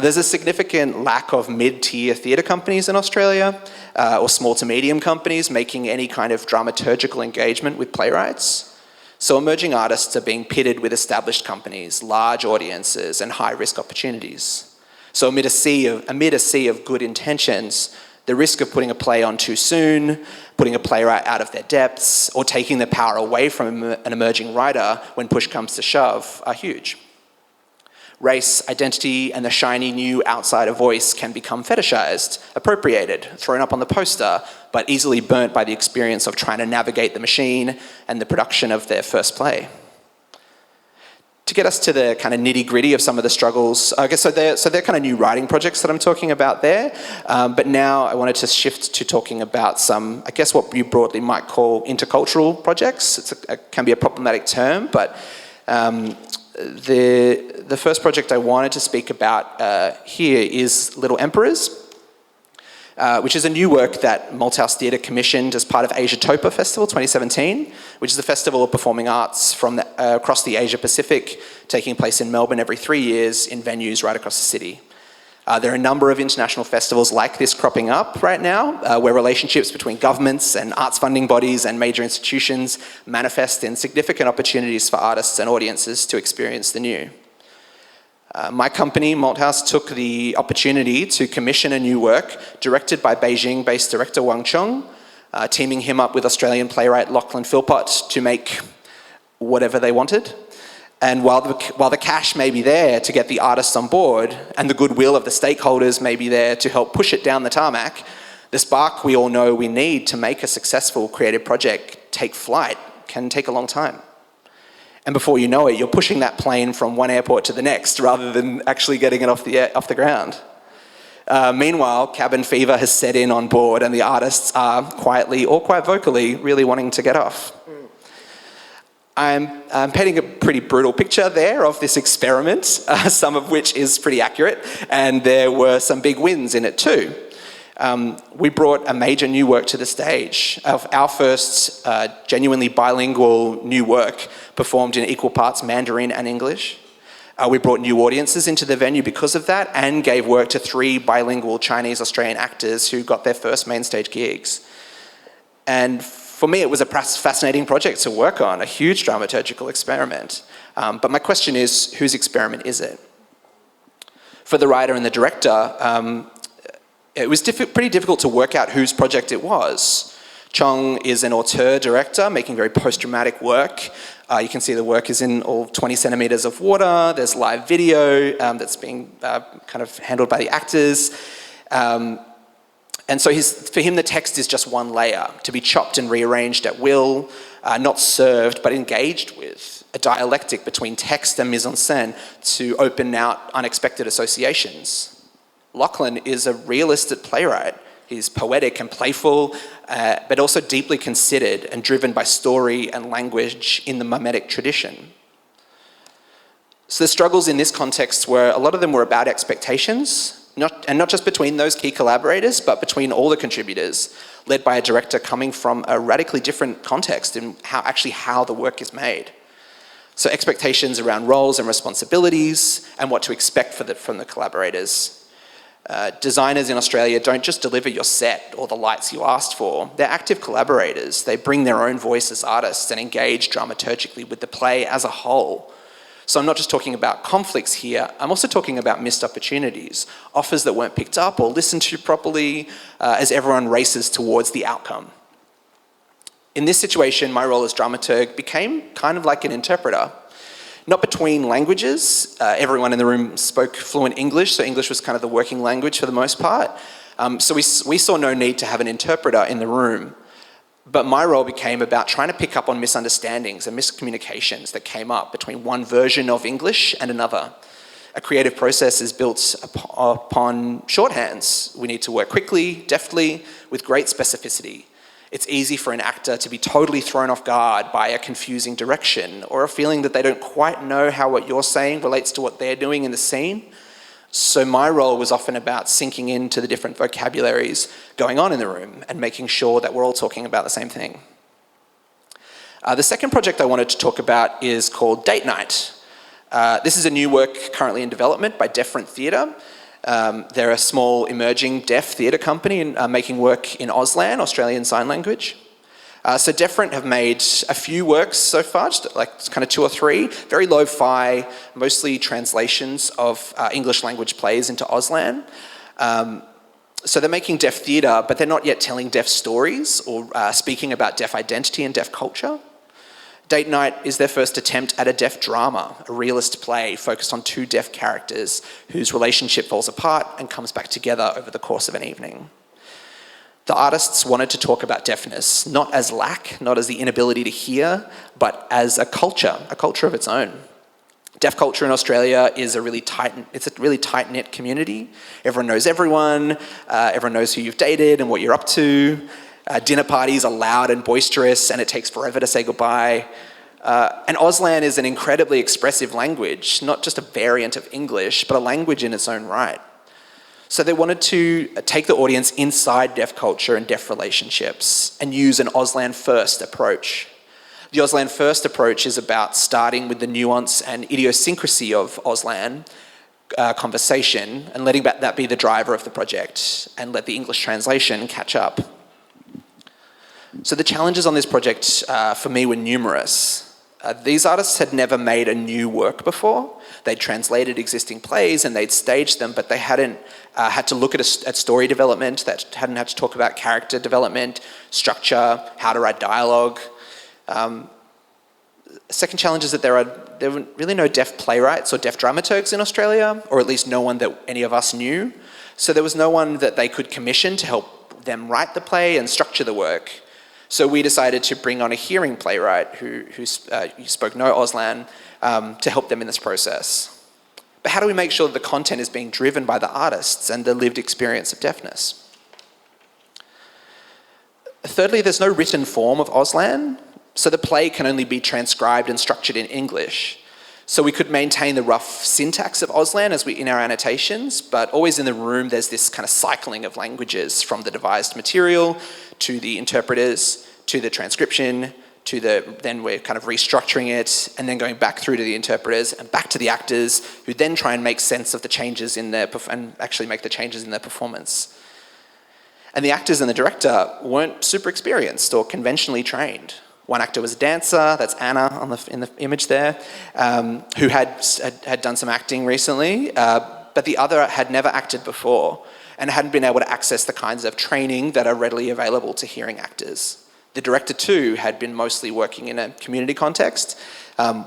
There's a significant lack of mid-tier theatre companies in Australia, or small to medium companies making any kind of dramaturgical engagement with playwrights. So emerging artists are being pitted with established companies, large audiences, and high-risk opportunities. So amid a sea of good intentions, the risk of putting a play on too soon, putting a playwright out of their depths, or taking the power away from an emerging writer when push comes to shove are huge. Race, identity, and the shiny new outsider voice can become fetishized, appropriated, thrown up on the poster, but easily burnt by the experience of trying to navigate the machine and the production of their first play. To get us to the kind of nitty-gritty of some of the struggles, I guess, so they're kind of new writing projects that I'm talking about there, but now I wanted to shift to talking about some, I guess what you broadly might call intercultural projects. It can be a problematic term, but the first project I wanted to speak about here is Little Emperors, which is a new work that Malthouse Theatre commissioned as part of Asia Topa Festival 2017, which is a festival of performing arts from across the Asia Pacific, taking place in Melbourne every 3 years in venues right across the city. There are a number of international festivals like this cropping up right now, where relationships between governments and arts funding bodies and major institutions manifest in significant opportunities for artists and audiences to experience the new. My company, Malthouse, took the opportunity to commission a new work directed by Beijing-based director Wang Chung, teaming him up with Australian playwright Lachlan Philpott to make whatever they wanted. And while the cash may be there to get the artists on board, and the goodwill of the stakeholders may be there to help push it down the tarmac, the spark we all know we need to make a successful creative project take flight can take a long time. And before you know it, you're pushing that plane from one airport to the next rather than actually getting it off the ground. Meanwhile, cabin fever has set in on board and the artists are quietly or quite vocally really wanting to get off. I'm painting a pretty brutal picture there of this experiment, some of which is pretty accurate, and there were some big wins in it too. We brought a major new work to the stage. Our first genuinely bilingual new work performed in equal parts Mandarin and English. We brought new audiences into the venue because of that and gave work to 3 bilingual Chinese-Australian actors who got their first main stage gigs. And for me, it was a fascinating project to work on, a huge dramaturgical experiment. But my question is, whose experiment is it? For the writer and the director, it was pretty difficult to work out whose project it was. Chong is an auteur director making very post-dramatic work. You can see the work is in all 20 centimeters of water. There's live video that's being kind of handled by the actors. And so for him, the text is just one layer to be chopped and rearranged at will, not served, but engaged with, a dialectic between text and mise-en-scène to open out unexpected associations. Lachlan is a realistic playwright. He's poetic and playful, but also deeply considered and driven by story and language in the mimetic tradition. So the struggles in this context a lot of them were about expectations, not just between those key collaborators, but between all the contributors, led by a director coming from a radically different context in how the work is made. So expectations around roles and responsibilities and what to expect from the collaborators. Designers in Australia don't just deliver your set or the lights you asked for. They're active collaborators. They bring their own voice as artists and engage dramaturgically with the play as a whole. So I'm not just talking about conflicts here, I'm also talking about missed opportunities, offers that weren't picked up or listened to properly as everyone races towards the outcome. In this situation, my role as dramaturg became kind of like an interpreter. Not between languages. Everyone in the room spoke fluent English, so English was kind of the working language for the most part. So we saw no need to have an interpreter in the room. But my role became about trying to pick up on misunderstandings and miscommunications that came up between one version of English and another. A creative process is built upon shorthands. We need to work quickly, deftly, with great specificity. It's easy for an actor to be totally thrown off guard by a confusing direction or a feeling that they don't quite know how what you're saying relates to what they're doing in the scene. So my role was often about sinking into the different vocabularies going on in the room and making sure that we're all talking about the same thing. The second project I wanted to talk about is called Date Night. This is a new work currently in development by Deferent Theatre. They're a small emerging deaf theatre company making work in Auslan, Australian Sign Language. So Deferent have made a few works so far, just like kind of 2 or 3, very lo-fi, mostly translations of English language plays into Auslan. So they're making deaf theatre, but they're not yet telling deaf stories or speaking about deaf identity and deaf culture. Date Night is their first attempt at a deaf drama, a realist play focused on 2 deaf characters whose relationship falls apart and comes back together over the course of an evening. The artists wanted to talk about deafness, not as lack, not as the inability to hear, but as a culture of its own. Deaf culture in Australia is a really tight-knit community. Everyone knows everyone, everyone knows who you've dated and what you're up to. Dinner parties are loud and boisterous and it takes forever to say goodbye. And Auslan is an incredibly expressive language, not just a variant of English, but a language in its own right. So they wanted to take the audience inside deaf culture and deaf relationships and use an Auslan first approach. The Auslan first approach is about starting with the nuance and idiosyncrasy of Auslan, conversation and letting that be the driver of the project and let the English translation catch up. So the challenges on this project for me were numerous. These artists had never made a new work before. They'd translated existing plays and they'd staged them, but they hadn't had to look at story development, that hadn't had to talk about character development, structure, how to write dialogue. Second challenge is that there were really no deaf playwrights or deaf dramaturgs in Australia, or at least no one that any of us knew. So there was no one that they could commission to help them write the play and structure the work. So we decided to bring on a hearing playwright who spoke no Auslan to help them in this process. But how do we make sure that the content is being driven by the artists and the lived experience of deafness? Thirdly, there's no written form of Auslan, so the play can only be transcribed and structured in English. So we could maintain the rough syntax of Auslan in our annotations, but always in the room there's this kind of cycling of languages from the devised material to the interpreters, to the transcription, then we're kind of restructuring it, and then going back through to the interpreters and back to the actors, who then try and make sense of the changes in and actually make the changes in their performance. And the actors and the director weren't super experienced or conventionally trained. One actor was a dancer, that's Anna in the image there, who had done some acting recently, but the other had never acted before and hadn't been able to access the kinds of training that are readily available to hearing actors. The director too had been mostly working in a community context,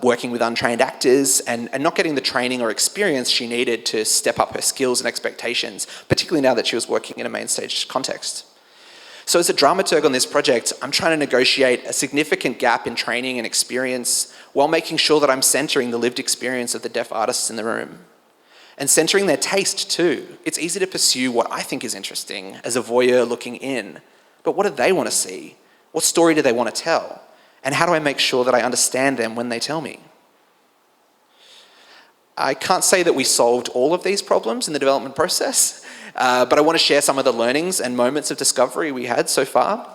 working with untrained actors and not getting the training or experience she needed to step up her skills and expectations, particularly now that she was working in a main stage context. So as a dramaturg on this project, I'm trying to negotiate a significant gap in training and experience while making sure that I'm centering the lived experience of the deaf artists in the room. And centering their taste too. It's easy to pursue what I think is interesting as a voyeur looking in, but what do they want to see? What story do they want to tell? And how do I make sure that I understand them when they tell me? I can't say that we solved all of these problems in the development process, but I want to share some of the learnings and moments of discovery we had so far.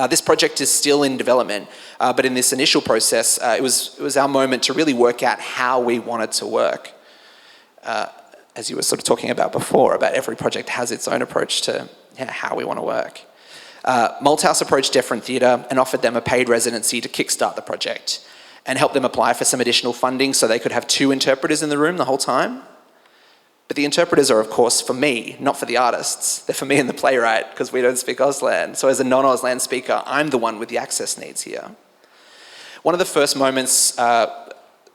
This project is still in development, but in this initial process, it was our moment to really work out how we wanted to work. As you were sort of talking about before, about every project has its own approach to how we want to work. Malthouse approached Deaf and Theatre and offered them a paid residency to kickstart the project and help them apply for some additional funding so they could have 2 interpreters in the room the whole time. But the interpreters are, of course, for me, not for the artists. They're for me and the playwright, because we don't speak Auslan. So as a non-Auslan speaker, I'm the one with the access needs here. One of the first moments, kind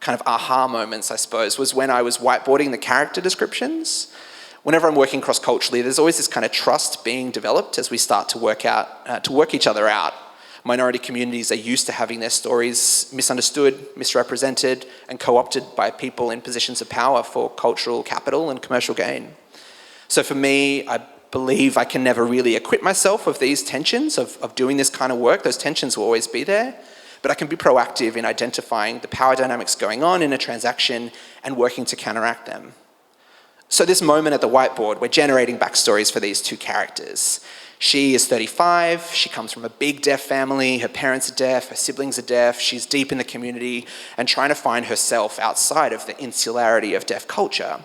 of aha moments, I suppose, was when I was whiteboarding the character descriptions. Whenever I'm working cross-culturally, there's always this kind of trust being developed as we start to work each other out. Minority communities are used to having their stories misunderstood, misrepresented, and co-opted by people in positions of power for cultural capital and commercial gain. So for me, I believe I can never really acquit myself of these tensions of doing this kind of work. Those tensions will always be there, but I can be proactive in identifying the power dynamics going on in a transaction and working to counteract them. So this moment at the whiteboard, we're generating backstories for these 2 characters. She is 35, she comes from a big deaf family, her parents are deaf, her siblings are deaf, she's deep in the community and trying to find herself outside of the insularity of deaf culture.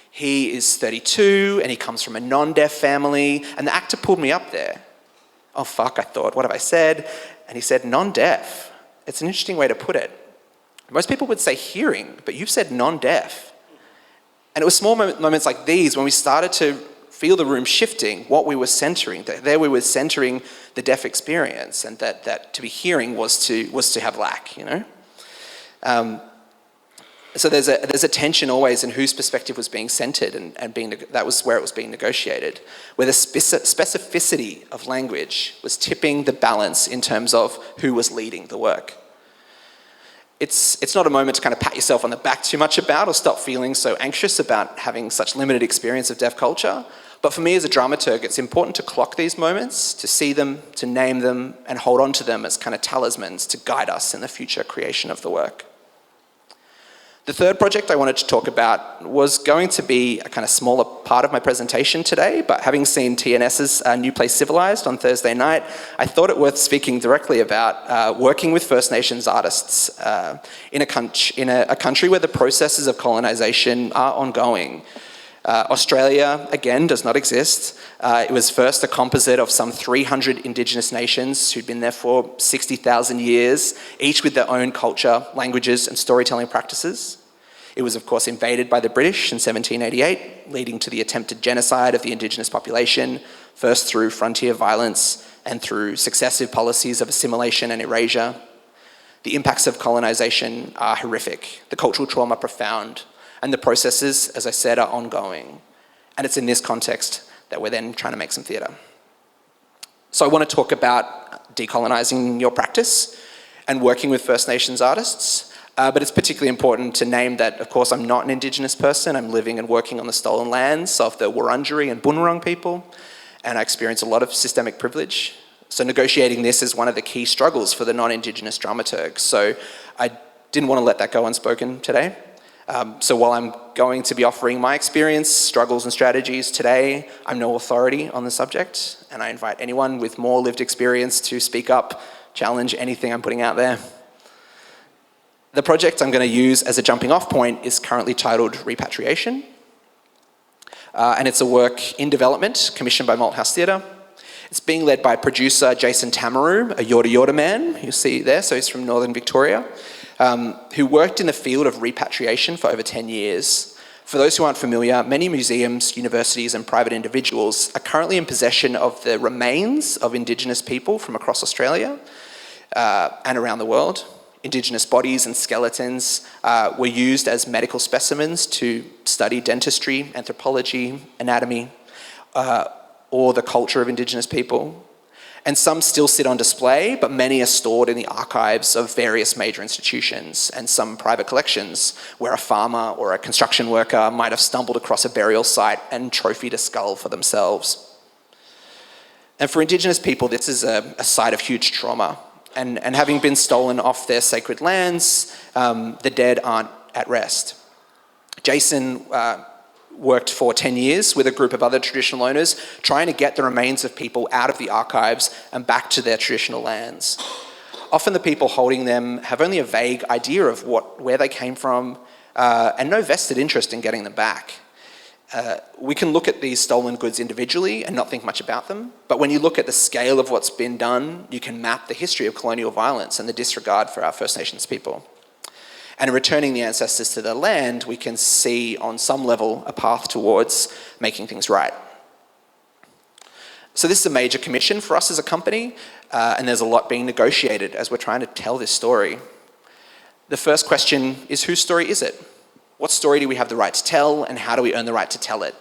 He is 32 and he comes from a non-deaf family, and the actor pulled me up there. Oh fuck, I thought, what have I said? And he said non-deaf. It's an interesting way to put it. Most people would say hearing, but you've said non-deaf. And it was small moments like these when we started to feel the room shifting, what we were centering. There we were centering the deaf experience, and that to be hearing was to have lack, you know? So there's a tension always in whose perspective was being centered, and that was where it was being negotiated, where the specificity of language was tipping the balance in terms of who was leading the work. It's not a moment to kind of pat yourself on the back too much about or stop feeling so anxious about having such limited experience of deaf culture. But for me as a dramaturg, it's important to clock these moments, to see them, to name them, and hold on to them as kind of talismans to guide us in the future creation of the work. The third project I wanted to talk about was going to be a kind of smaller part of my presentation today, but having seen TNS's New Place Civilized on Thursday night, I thought it worth speaking directly about working with First Nations artists in a country where the processes of colonisation are ongoing. Australia, again, does not exist. It was first a composite of some 300 Indigenous nations who'd been there for 60,000 years, each with their own culture, languages, and storytelling practices. It was, of course, invaded by the British in 1788, leading to the attempted genocide of the Indigenous population, first through frontier violence and through successive policies of assimilation and erasure. The impacts of colonisation are horrific, the cultural trauma profound, and the processes, as I said, are ongoing. And it's in this context that we're then trying to make some theatre. So I want to talk about decolonising your practice and working with First Nations artists. But it's particularly important to name that, of course, I'm not an Indigenous person. I'm living and working on the stolen lands of the Wurundjeri and Bunurong people, and I experience a lot of systemic privilege. So negotiating this is one of the key struggles for the non-Indigenous dramaturg. So I didn't want to let that go unspoken today. So while I'm going to be offering my experience, struggles and strategies today, I'm no authority on the subject, and I invite anyone with more lived experience to speak up, challenge anything I'm putting out there. The project I'm going to use as a jumping off point is currently titled Repatriation, and it's a work in development commissioned by Malthouse Theatre. It's being led by producer Jason Tamaroo, a Yorta Yorta man, you'll see there, so he's from Northern Victoria, who worked in the field of repatriation for over 10 years. For those who aren't familiar, many museums, universities and private individuals are currently in possession of the remains of Indigenous people from across Australia and around the world. Indigenous bodies and skeletons were used as medical specimens to study dentistry, anthropology, anatomy, or the culture of Indigenous people. And some still sit on display, but many are stored in the archives of various major institutions and some private collections where a farmer or a construction worker might have stumbled across a burial site and trophied a skull for themselves. And for Indigenous people, this is a site of huge trauma. And having been stolen off their sacred lands, the dead aren't at rest. Jason worked for 10 years with a group of other traditional owners, trying to get the remains of people out of the archives and back to their traditional lands. Often the people holding them have only a vague idea of where they came from, and no vested interest in getting them back. We can look at these stolen goods individually and not think much about them, but when you look at the scale of what's been done, you can map the history of colonial violence and the disregard for our First Nations people. And in returning the ancestors to their land, we can see on some level a path towards making things right. So this is a major commission for us as a company, and there's a lot being negotiated as we're trying to tell this story. The first question is, whose story is it? What story do we have the right to tell, and how do we earn the right to tell it?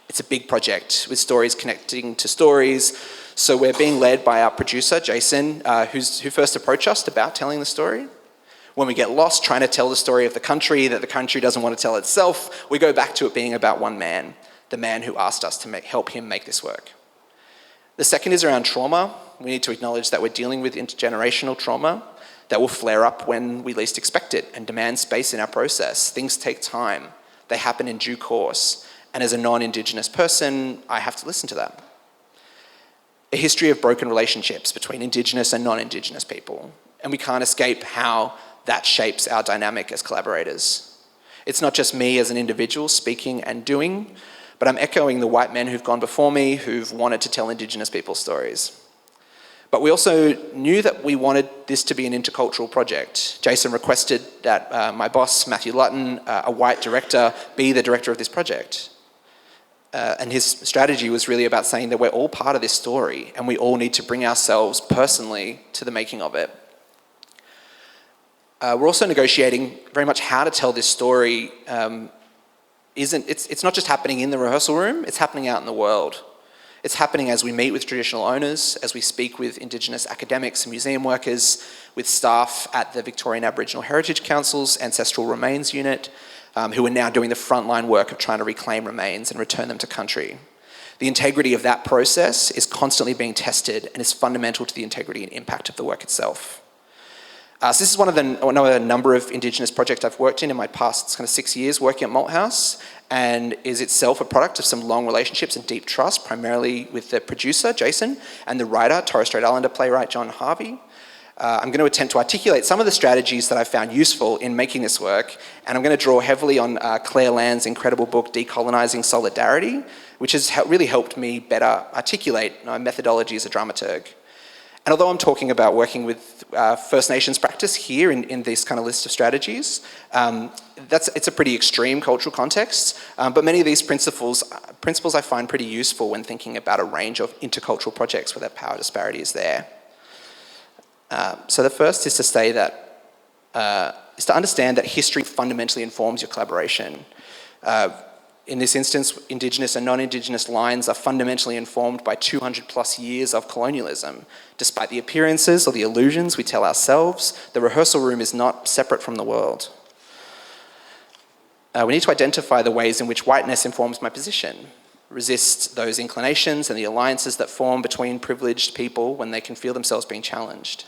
It's a big project with stories connecting to stories, so we're being led by our producer, Jason, who first approached us about telling the story. When we get lost trying to tell the story of the country that the country doesn't want to tell itself, we go back to it being about one man, the man who asked us to help him make this work. The second is around trauma. We need to acknowledge that we're dealing with intergenerational trauma that will flare up when we least expect it and demand space in our process. Things take time. They happen in due course. And as a non-Indigenous person, I have to listen to that. A history of broken relationships between Indigenous and non-Indigenous people. And we can't escape how that shapes our dynamic as collaborators. It's not just me as an individual speaking and doing, but I'm echoing the white men who've gone before me who've wanted to tell Indigenous people's stories. But we also knew that we wanted this to be an intercultural project. Jason requested that my boss, Matthew Lutton, a white director, be the director of this project. And his strategy was really about saying that we're all part of this story and we all need to bring ourselves personally to the making of it. We're also negotiating very much how to tell this story. It's not just happening in the rehearsal room, it's happening out in the world. It's happening as we meet with traditional owners, as we speak with Indigenous academics and museum workers, with staff at the Victorian Aboriginal Heritage Council's Ancestral Remains Unit, who are now doing the frontline work of trying to reclaim remains and return them to country. The integrity of that process is constantly being tested and is fundamental to the integrity and impact of the work itself. So this is one of a number of Indigenous projects I've worked in my past kind of 6 years working at Malthouse, and is itself a product of some long relationships and deep trust, primarily with the producer, Jason, and the writer, Torres Strait Islander playwright John Harvey. I'm going to attempt to articulate some of the strategies that I've found useful in making this work, and I'm going to draw heavily on Claire Land's incredible book, Decolonising Solidarity, which has really helped me better articulate my methodology as a dramaturg. And although I'm talking about working with First Nations practice here in this kind of list of strategies, it's a pretty extreme cultural context, but many of these principles I find pretty useful when thinking about a range of intercultural projects where that power disparity is there. So the first is to say that, is to understand that history fundamentally informs your collaboration. In this instance, Indigenous and non-Indigenous lines are fundamentally informed by 200 plus years of colonialism. Despite the appearances or the illusions we tell ourselves, the rehearsal room is not separate from the world. We need to identify the ways in which whiteness informs my position, resist those inclinations and the alliances that form between privileged people when they can feel themselves being challenged.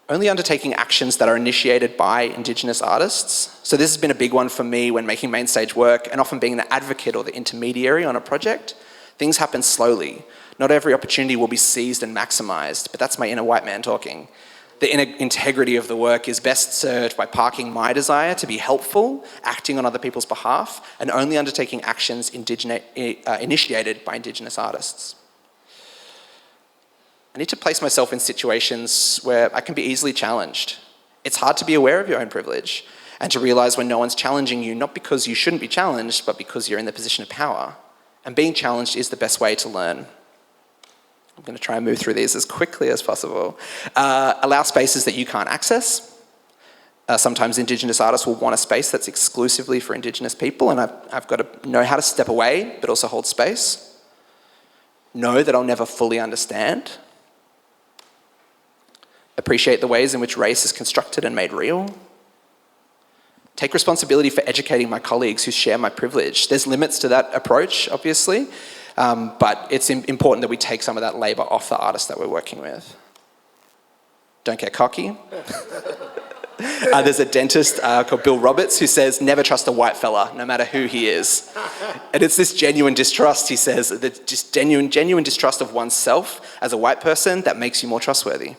Only undertaking actions that are initiated by Indigenous artists. So this has been a big one for me when making main stage work, and often being the advocate or the intermediary on a project. Things happen slowly. Not every opportunity will be seized and maximised, but that's my inner white man talking. The inner integrity of the work is best served by parking my desire to be helpful, acting on other people's behalf, and only undertaking actions initiated by Indigenous artists. I need to place myself in situations where I can be easily challenged. It's hard to be aware of your own privilege and to realise when no one's challenging you, not because you shouldn't be challenged, but because you're in the position of power. And being challenged is the best way to learn. I'm going to try and move through these as quickly as possible. Allow spaces that you can't access. Sometimes Indigenous artists will want a space that's exclusively for Indigenous people, and I've got to know how to step away, but also hold space. Know that I'll never fully understand. Appreciate the ways in which race is constructed and made real. Take responsibility for educating my colleagues who share my privilege. There's limits to that approach, obviously, but it's important that we take some of that labour off the artists that we're working with. Don't get cocky. There's a dentist called Bill Roberts who says, never trust a white fella, no matter who he is. And it's this genuine distrust, he says, that just genuine distrust of oneself as a white person that makes you more trustworthy.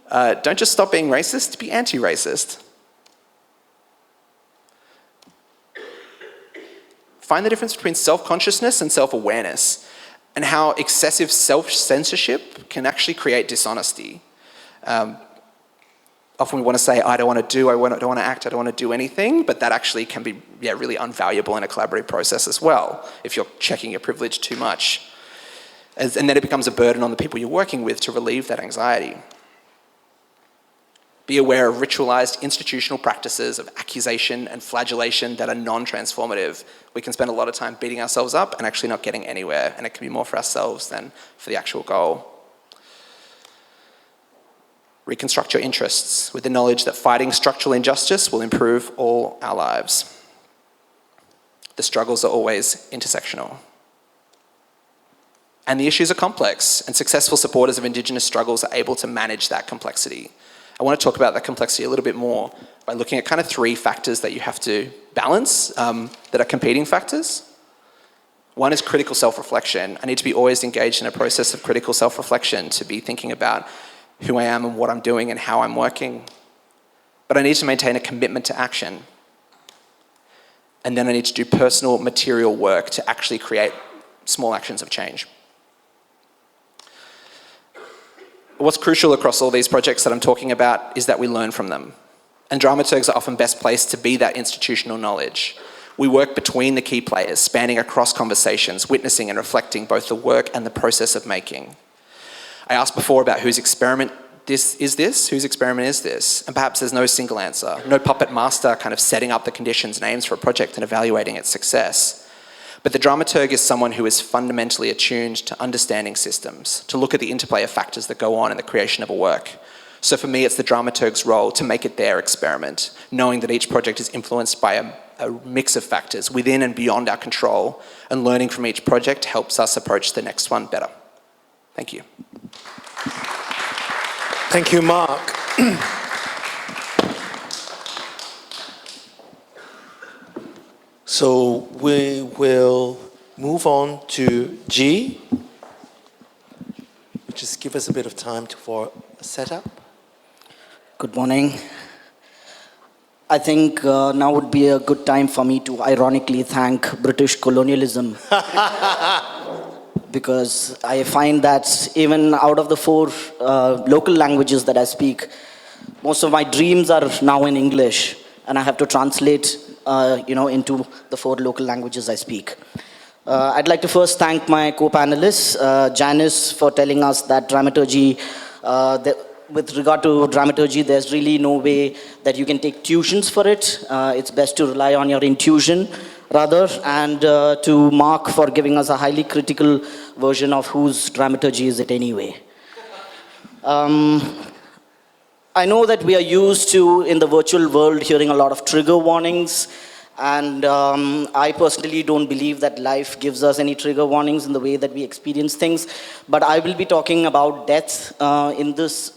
Don't just stop being racist, be anti-racist. Find the difference between self-consciousness and self-awareness, and how excessive self-censorship can actually create dishonesty. Often we want to say, I don't want to do, I don't want to act, I don't want to do anything, but that actually can be really unvaluable in a collaborative process as well, if you're checking your privilege too much. And then it becomes a burden on the people you're working with to relieve that anxiety. Be aware of ritualized institutional practices of accusation and flagellation that are non-transformative. We can spend a lot of time beating ourselves up and actually not getting anywhere, and it can be more for ourselves than for the actual goal. Reconstruct your interests with the knowledge that fighting structural injustice will improve all our lives. The struggles are always intersectional. And the issues are complex, and successful supporters of Indigenous struggles are able to manage that complexity. I want to talk about that complexity a little bit more by looking at kind of 3 factors that you have to balance that are competing factors. One is critical self-reflection. I need to be always engaged in a process of critical self-reflection, to be thinking about who I am and what I'm doing and how I'm working. But I need to maintain a commitment to action. And then I need to do personal material work to actually create small actions of change. What's crucial across all these projects that I'm talking about is that we learn from them. And dramaturgs are often best placed to be that institutional knowledge. We work between the key players, spanning across conversations, witnessing and reflecting both the work and the process of making. I asked before about whose experiment whose experiment is this? And perhaps there's no single answer, no puppet master kind of setting up the conditions, names for a project and evaluating its success. But the dramaturg is someone who is fundamentally attuned to understanding systems, to look at the interplay of factors that go on in the creation of a work. So for me, it's the dramaturg's role to make it their experiment, knowing that each project is influenced by a mix of factors within and beyond our control, and learning from each project helps us approach the next one better. Thank you. Thank you, Mark. So we will move on to G. Just give us a bit of time for a setup. Good morning. I think now would be a good time for me to ironically thank British colonialism. Because I find that even out of the 4 local languages that I speak, most of my dreams are now in English, and I have to translate into the 4 local languages I speak. I'd like to first thank my co-panelists, Janice, for telling us that dramaturgy, with regard to dramaturgy, there's really no way that you can take tuitions for it. It's best to rely on your intuition, rather, and to Mark for giving us a highly critical version of whose dramaturgy is it anyway. I know that we are used to, in the virtual world, hearing a lot of trigger warnings. And I personally don't believe that life gives us any trigger warnings in the way that we experience things. But I will be talking about death in this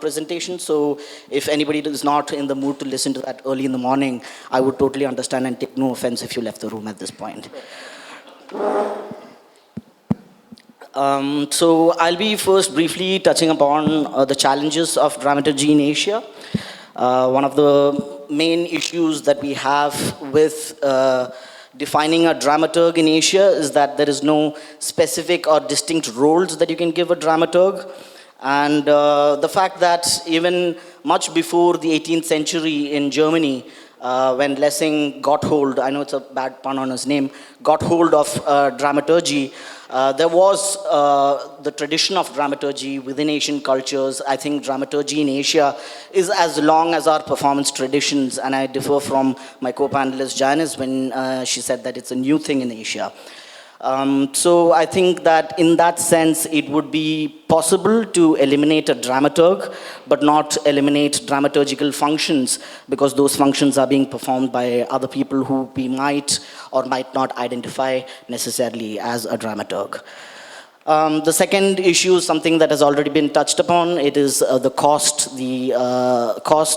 presentation. So if anybody is not in the mood to listen to that early in the morning, I would totally understand and take no offense if you left the room at this point. So I'll be first briefly touching upon the challenges of dramaturgy in Asia. One of the main issues that we have with defining a dramaturg in Asia is that there is no specific or distinct roles that you can give a dramaturg. And the fact that even much before the 18th century in Germany, when Lessing got hold, I know it's a bad pun on his name, got hold of dramaturgy, there was the tradition of dramaturgy within Asian cultures. I think dramaturgy in Asia is as long as our performance traditions, and I differ from my co-panelist Janice when she said that it's a new thing in Asia. So I think that in that sense, it would be possible to eliminate a dramaturg, but not eliminate dramaturgical functions, because those functions are being performed by other people who we might or might not identify necessarily as a dramaturg. The second issue is something that has already been touched upon. It is the cost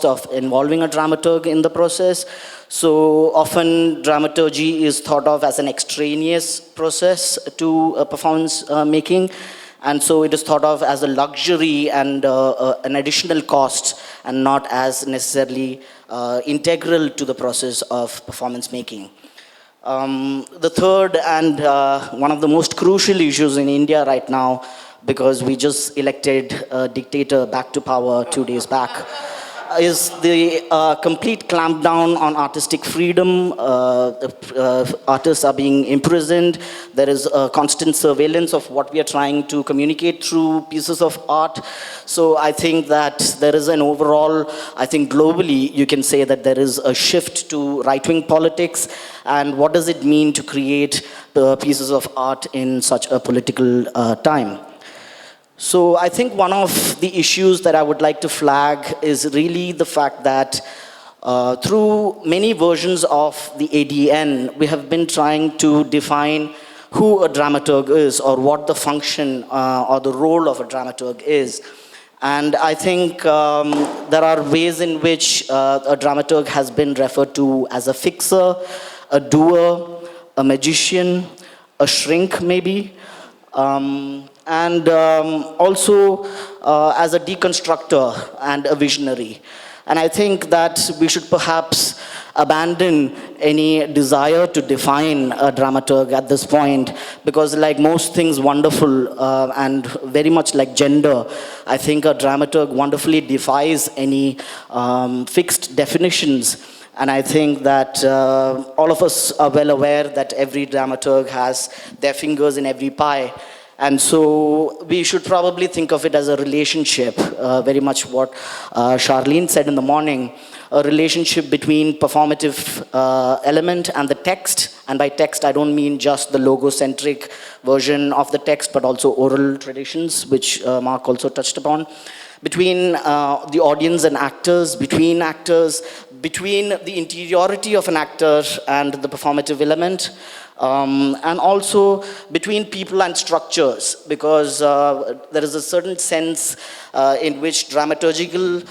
of involving a dramaturg in the process. So often dramaturgy is thought of as an extraneous process to performance making. And so it is thought of as a luxury and an additional cost, and not as necessarily integral to the process of performance making. The third and one of the most crucial issues in India right now, because we just elected a dictator back to power 2 days back, is the complete clampdown on artistic freedom. Artists are being imprisoned. There is a constant surveillance of what we are trying to communicate through pieces of art. So I think that there is an overall, I think globally, you can say that there is a shift to right-wing politics. And what does it mean to create the pieces of art in such a political time? So I think one of the issues that I would like to flag is really the fact that through many versions of the ADN, we have been trying to define who a dramaturg is, or what the function or the role of a dramaturg is. And I think there are ways in which a dramaturg has been referred to as a fixer, a doer, a magician, a shrink maybe. And also as a deconstructor and a visionary. And I think that we should perhaps abandon any desire to define a dramaturg at this point, because like most things wonderful and very much like gender, I think a dramaturg wonderfully defies any fixed definitions. And I think that all of us are well aware that every dramaturg has their fingers in every pie. And so we should probably think of it as a relationship, very much what Charlene said in the morning, a relationship between performative element and the text. And by text, I don't mean just the logocentric version of the text, but also oral traditions, which Mark also touched upon. Between the audience and actors, between actors, between the interiority of an actor and the performative element, and also between people and structures, because there is a certain sense in which dramaturgical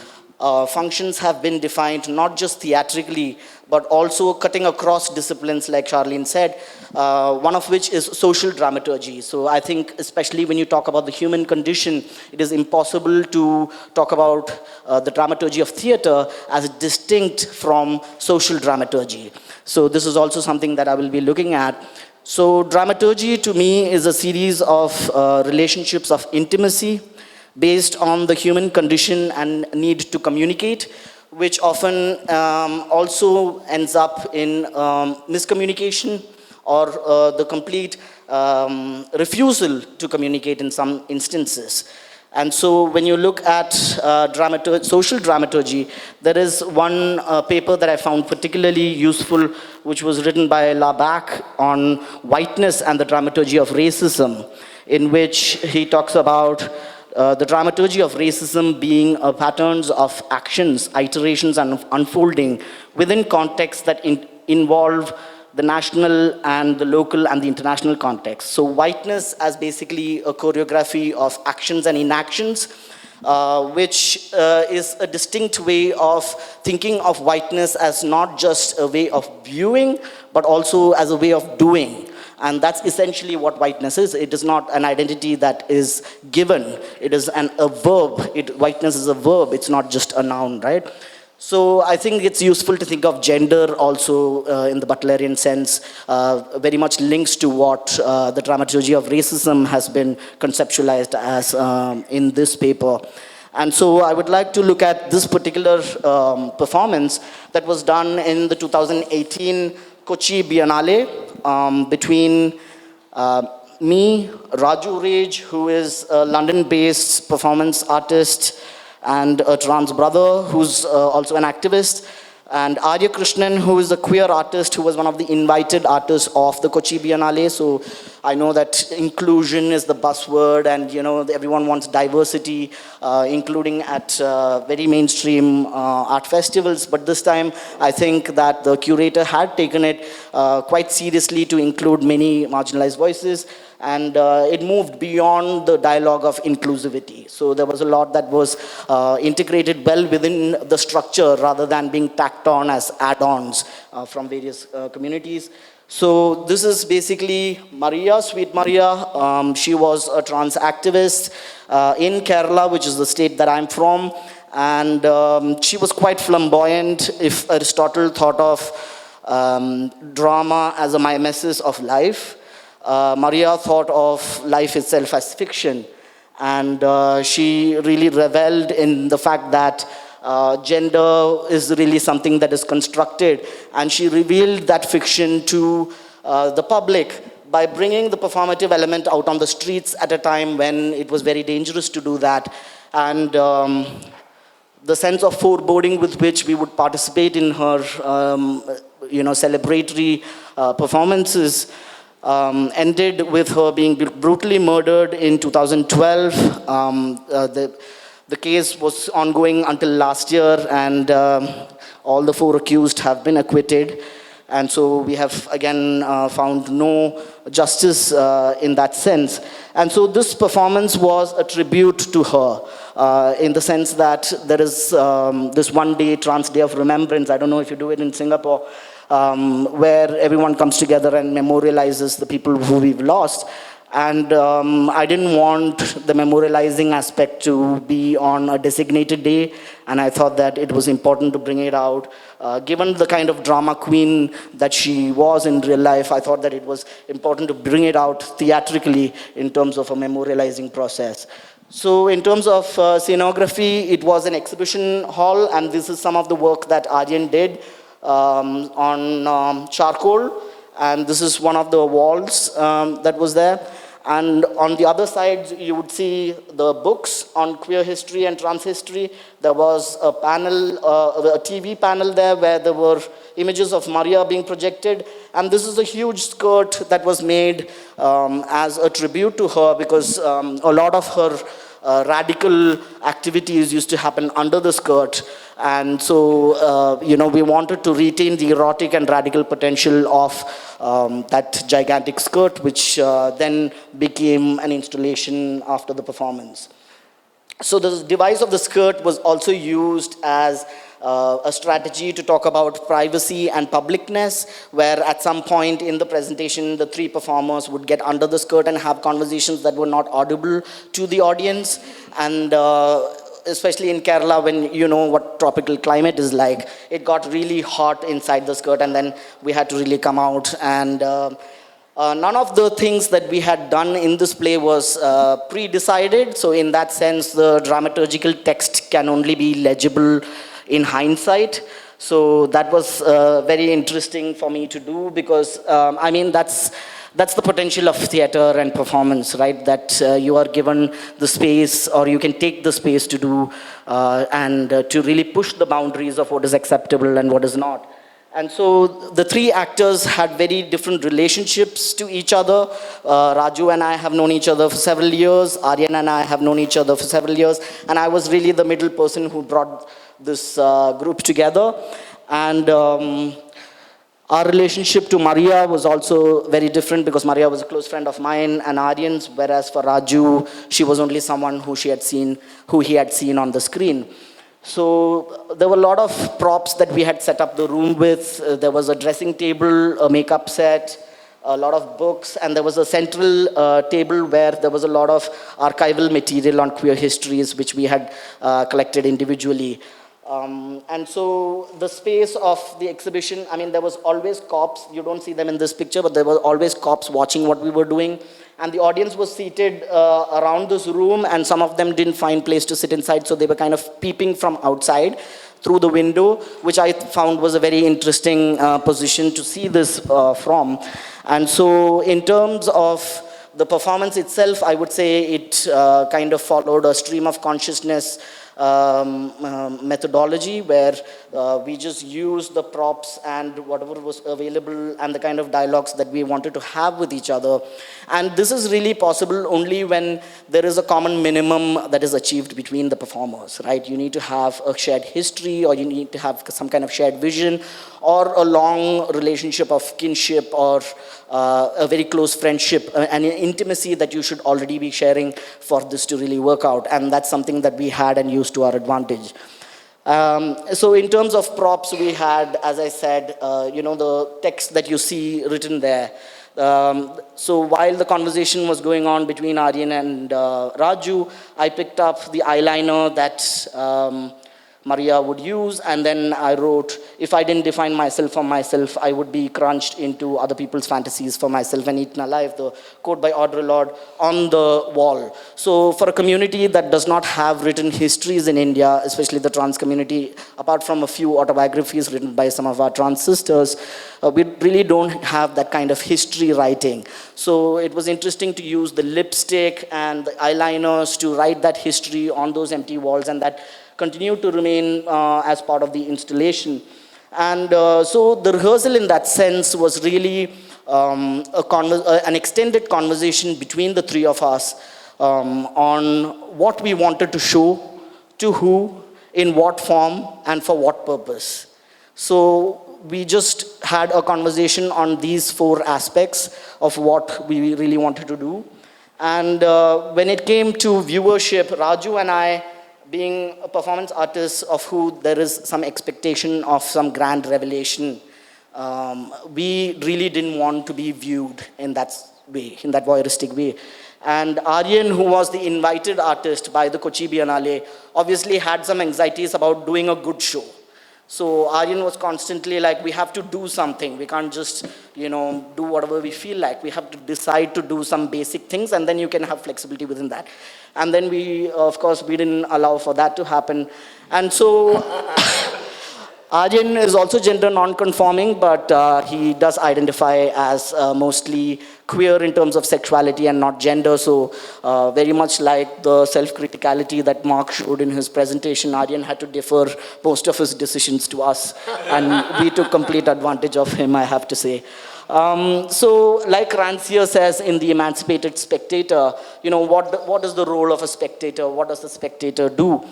functions have been defined not just theatrically, but also cutting across disciplines, like Charlene said, one of which is social dramaturgy. So I think, especially when you talk about the human condition, it is impossible to talk about the dramaturgy of theater as distinct from social dramaturgy. So this is also something that I will be looking at. So dramaturgy, to me, is a series of relationships of intimacy based on the human condition and need to communicate, which often also ends up in miscommunication or the complete refusal to communicate in some instances. And so when you look at social dramaturgy, there is one paper that I found particularly useful, which was written by Laback on whiteness and the dramaturgy of racism, in which he talks about the dramaturgy of racism being patterns of actions, iterations, and unfolding within contexts that involve the national and the local and the international context. So whiteness as basically a choreography of actions and inactions, which is a distinct way of thinking of whiteness as not just a way of viewing, but also as a way of doing. And that's essentially what whiteness is. It is not an identity that is given. It is a verb. Whiteness is a verb. It's not just a noun, right? So I think it's useful to think of gender also in the Butlerian sense, very much links to what the dramaturgy of racism has been conceptualized as in this paper. And so I would like to look at this particular performance that was done in the 2018 Kochi Biennale between me, Raju Raj, who is a London-based performance artist and a trans brother who's also an activist, and Arya Krishnan, who is a queer artist who was one of the invited artists of the Kochi Biennale. So I know that inclusion is the buzzword, and everyone wants diversity, including at very mainstream art festivals. But this time, I think that the curator had taken it quite seriously to include many marginalized voices. And it moved beyond the dialogue of inclusivity. So there was a lot that was integrated well within the structure rather than being tacked on as add-ons from various communities. So this is basically Maria, Sweet Maria. She was a trans activist in Kerala, which is the state that I'm from. And she was quite flamboyant. If Aristotle thought of drama as a mimesis of life, Maria thought of life itself as fiction, and she really reveled in the fact that gender is really something that is constructed, and she revealed that fiction to the public by bringing the performative element out on the streets at a time when it was very dangerous to do that. And the sense of foreboding with which we would participate in her celebratory performances ended with her being brutally murdered in 2012. The case was ongoing until last year, and all the 4 accused have been acquitted. And so we have again found no justice in that sense. And so this performance was a tribute to her in the sense that there is this one-day Trans Day of Remembrance. I don't know if you do it in Singapore, where everyone comes together and memorializes the people who we've lost. And I didn't want the memorializing aspect to be on a designated day, and I thought that it was important to bring it out. Given the kind of drama queen that she was in real life, I thought that it was important to bring it out theatrically in terms of a memorializing process. So in terms of scenography, it was an exhibition hall, and this is some of the work that Aryan did on charcoal. And this is one of the walls that was there. And on the other side, you would see the books on queer history and trans history. There was a panel, a TV panel there where there were images of Maria being projected. And this is a huge skirt that was made as a tribute to her, because a lot of her radical activities used to happen under the skirt. And so, we wanted to retain the erotic and radical potential of that gigantic skirt, which then became an installation after the performance. So the device of the skirt was also used as a strategy to talk about privacy and publicness, where at some point in the presentation, the three performers would get under the skirt and have conversations that were not audible to the audience. And especially in Kerala, when you know what tropical climate is like, it got really hot inside the skirt, and then we had to really come out. And none of the things that we had done in this play was pre-decided. So in that sense, the dramaturgical text can only be legible in hindsight. So that was very interesting for me to do, because that's the potential of theater and performance, right? That you are given the space, or you can take the space to do and to really push the boundaries of what is acceptable and what is not. And so the three actors had very different relationships to each other. Raju and I have known each other for several years. Aryan and I have known each other for several years. And I was really the middle person who brought this group together. And our relationship to Maria was also very different, because Maria was a close friend of mine and Aryan's, whereas for Raju, she was only someone who he had seen on the screen. So there were a lot of props that we had set up the room with. There was a dressing table, a makeup set, a lot of books, and there was a central table where there was a lot of archival material on queer histories, which we had collected individually. And so the space of the exhibition, there was always cops. You don't see them in this picture, but there were always cops watching what we were doing. And the audience was seated around this room, and some of them didn't find place to sit inside, so they were kind of peeping from outside through the window, which I found was a very interesting position to see this from. And so in terms of the performance itself, I would say it kind of followed a stream of consciousness methodology, where we just used the props and whatever was available and the kind of dialogues that we wanted to have with each other. And this is really possible only when there is a common minimum that is achieved between the performers, right? You need to have a shared history, or you need to have some kind of shared vision, or a long relationship of kinship, or a very close friendship, and an intimacy that you should already be sharing for this to really work out. And that's something that we had and used to our advantage. So in terms of props, we had, as I said, the text that you see written there. So while the conversation was going on between Aryan and Raju, I picked up the eyeliner that Maria would use, and then I wrote, if I didn't define myself for myself, I would be crunched into other people's fantasies for myself and eaten alive, the quote by Audre Lorde, on the wall. So for a community that does not have written histories in India, especially the trans community, apart from a few autobiographies written by some of our trans sisters, we really don't have that kind of history writing. So it was interesting to use the lipstick and the eyeliners to write that history on those empty walls, and that continued to remain as part of the installation. And so the rehearsal in that sense was really an extended conversation between the three of us on what we wanted to show, to who, in what form, and for what purpose. So we just had a conversation on these four aspects of what we really wanted to do. And when it came to viewership, Raju and I, being a performance artist of who there is some expectation of some grand revelation, we really didn't want to be viewed in that way, in that voyeuristic way. And Aryan, who was the invited artist by the Kochi Biennale, obviously had some anxieties about doing a good show. So Aryan was constantly like, we have to do something. We can't just, do whatever we feel like. We have to decide to do some basic things, and then you can have flexibility within that. And then we, of course, we didn't allow for that to happen. And so Aryan is also gender non-conforming, but he does identify as mostly queer in terms of sexuality and not gender. So very much like the self-criticality that Mark showed in his presentation, Aryan had to defer most of his decisions to us. And we took complete advantage of him, I have to say. So like Rancière says in The Emancipated Spectator, what is the role of a spectator? What does the spectator do?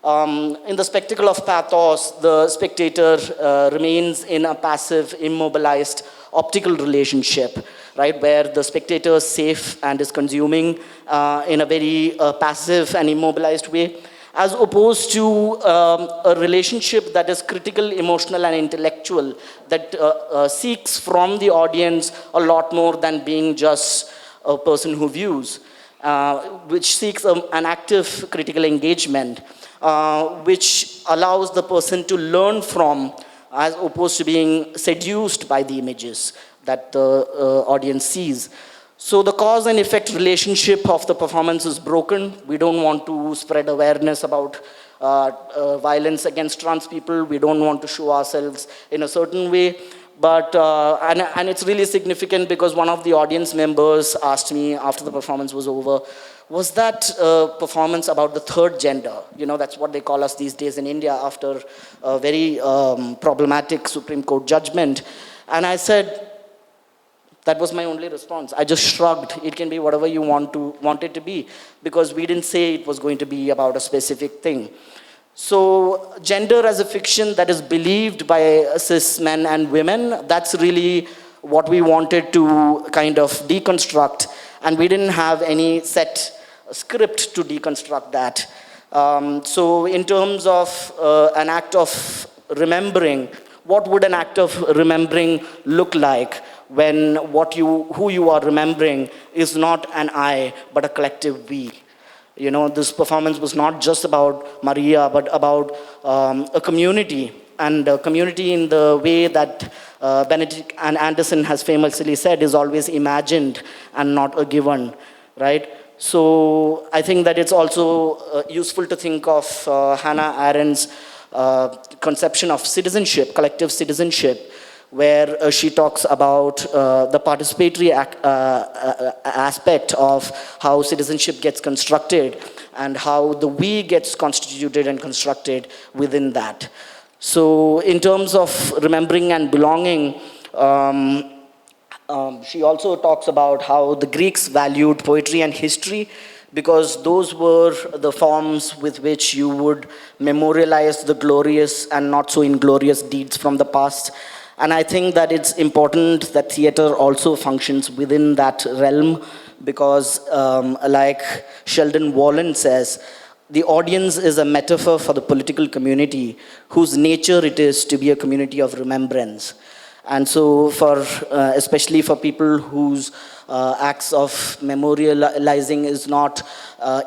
In the spectacle of pathos, the spectator remains in a passive, immobilized, optical relationship, right, where the spectator is safe and is consuming in a very passive and immobilized way, as opposed to a relationship that is critical, emotional, and intellectual, that seeks from the audience a lot more than being just a person who views, which seeks an active critical engagement, which allows the person to learn from, as opposed to being seduced by the images that the audience sees. So the cause and effect relationship of the performance is broken. We don't want to spread awareness about violence against trans people. We don't want to show ourselves in a certain way. But, and it's really significant because one of the audience members asked me after the performance was over, was that performance about the third gender? You know, that's what they call us these days in India after a very problematic Supreme Court judgment. And I said, that was my only response. I just shrugged. It can be whatever you want it to be, because we didn't say it was going to be about a specific thing. So gender as a fiction that is believed by cis men and women, that's really what we wanted to kind of deconstruct. And we didn't have any set script to deconstruct that. So in terms of an act of remembering, what would an act of remembering look like when who you are remembering is not an I, but a collective we? You know, this performance was not just about Maria, but about a community, and a community in the way that Benedict and Anderson has famously said is always imagined and not a given, right? So I think that it's also useful to think of Hannah Arendt's conception of citizenship, collective citizenship, where she talks about the participatory aspect of how citizenship gets constructed and how the we gets constituted and constructed within that. So in terms of remembering and belonging, she also talks about how the Greeks valued poetry and history, because those were the forms with which you would memorialize the glorious and not so inglorious deeds from the past. And I think that it's important that theater also functions within that realm, because like Sheldon Wallen says, the audience is a metaphor for the political community whose nature it is to be a community of remembrance. And so for, especially for people whose acts of memorializing is not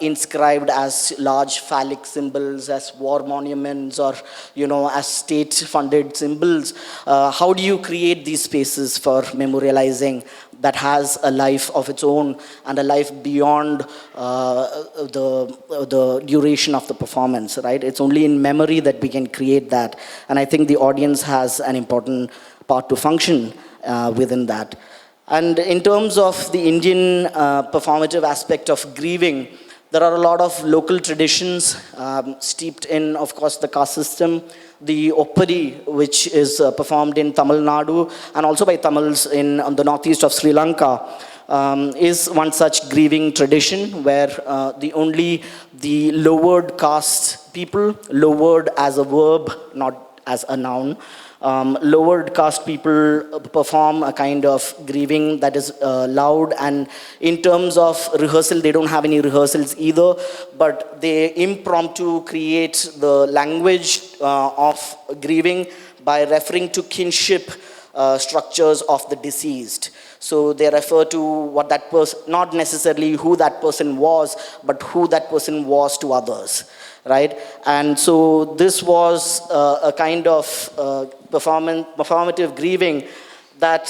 inscribed as large phallic symbols, as war monuments, or, you know, as state-funded symbols, how do you create these spaces for memorializing that has a life of its own and a life beyond the duration of the performance, right? It's only in memory that we can create that. And I think the audience has an important part to function within that. And in terms of the Indian performative aspect of grieving, there are a lot of local traditions steeped in, of course, the caste system. The Oppari, which is performed in Tamil Nadu and also by Tamils in the northeast of Sri Lanka, is one such grieving tradition where the lowered caste people, lowered as a verb, not as a noun, lowered caste people perform a kind of grieving that is loud, and in terms of rehearsal, they don't have any rehearsals either, but they impromptu create the language of grieving by referring to kinship structures of the deceased. So they refer to what that person, not necessarily who that person was, but who that person was to others, right? And so this was a kind of performative grieving that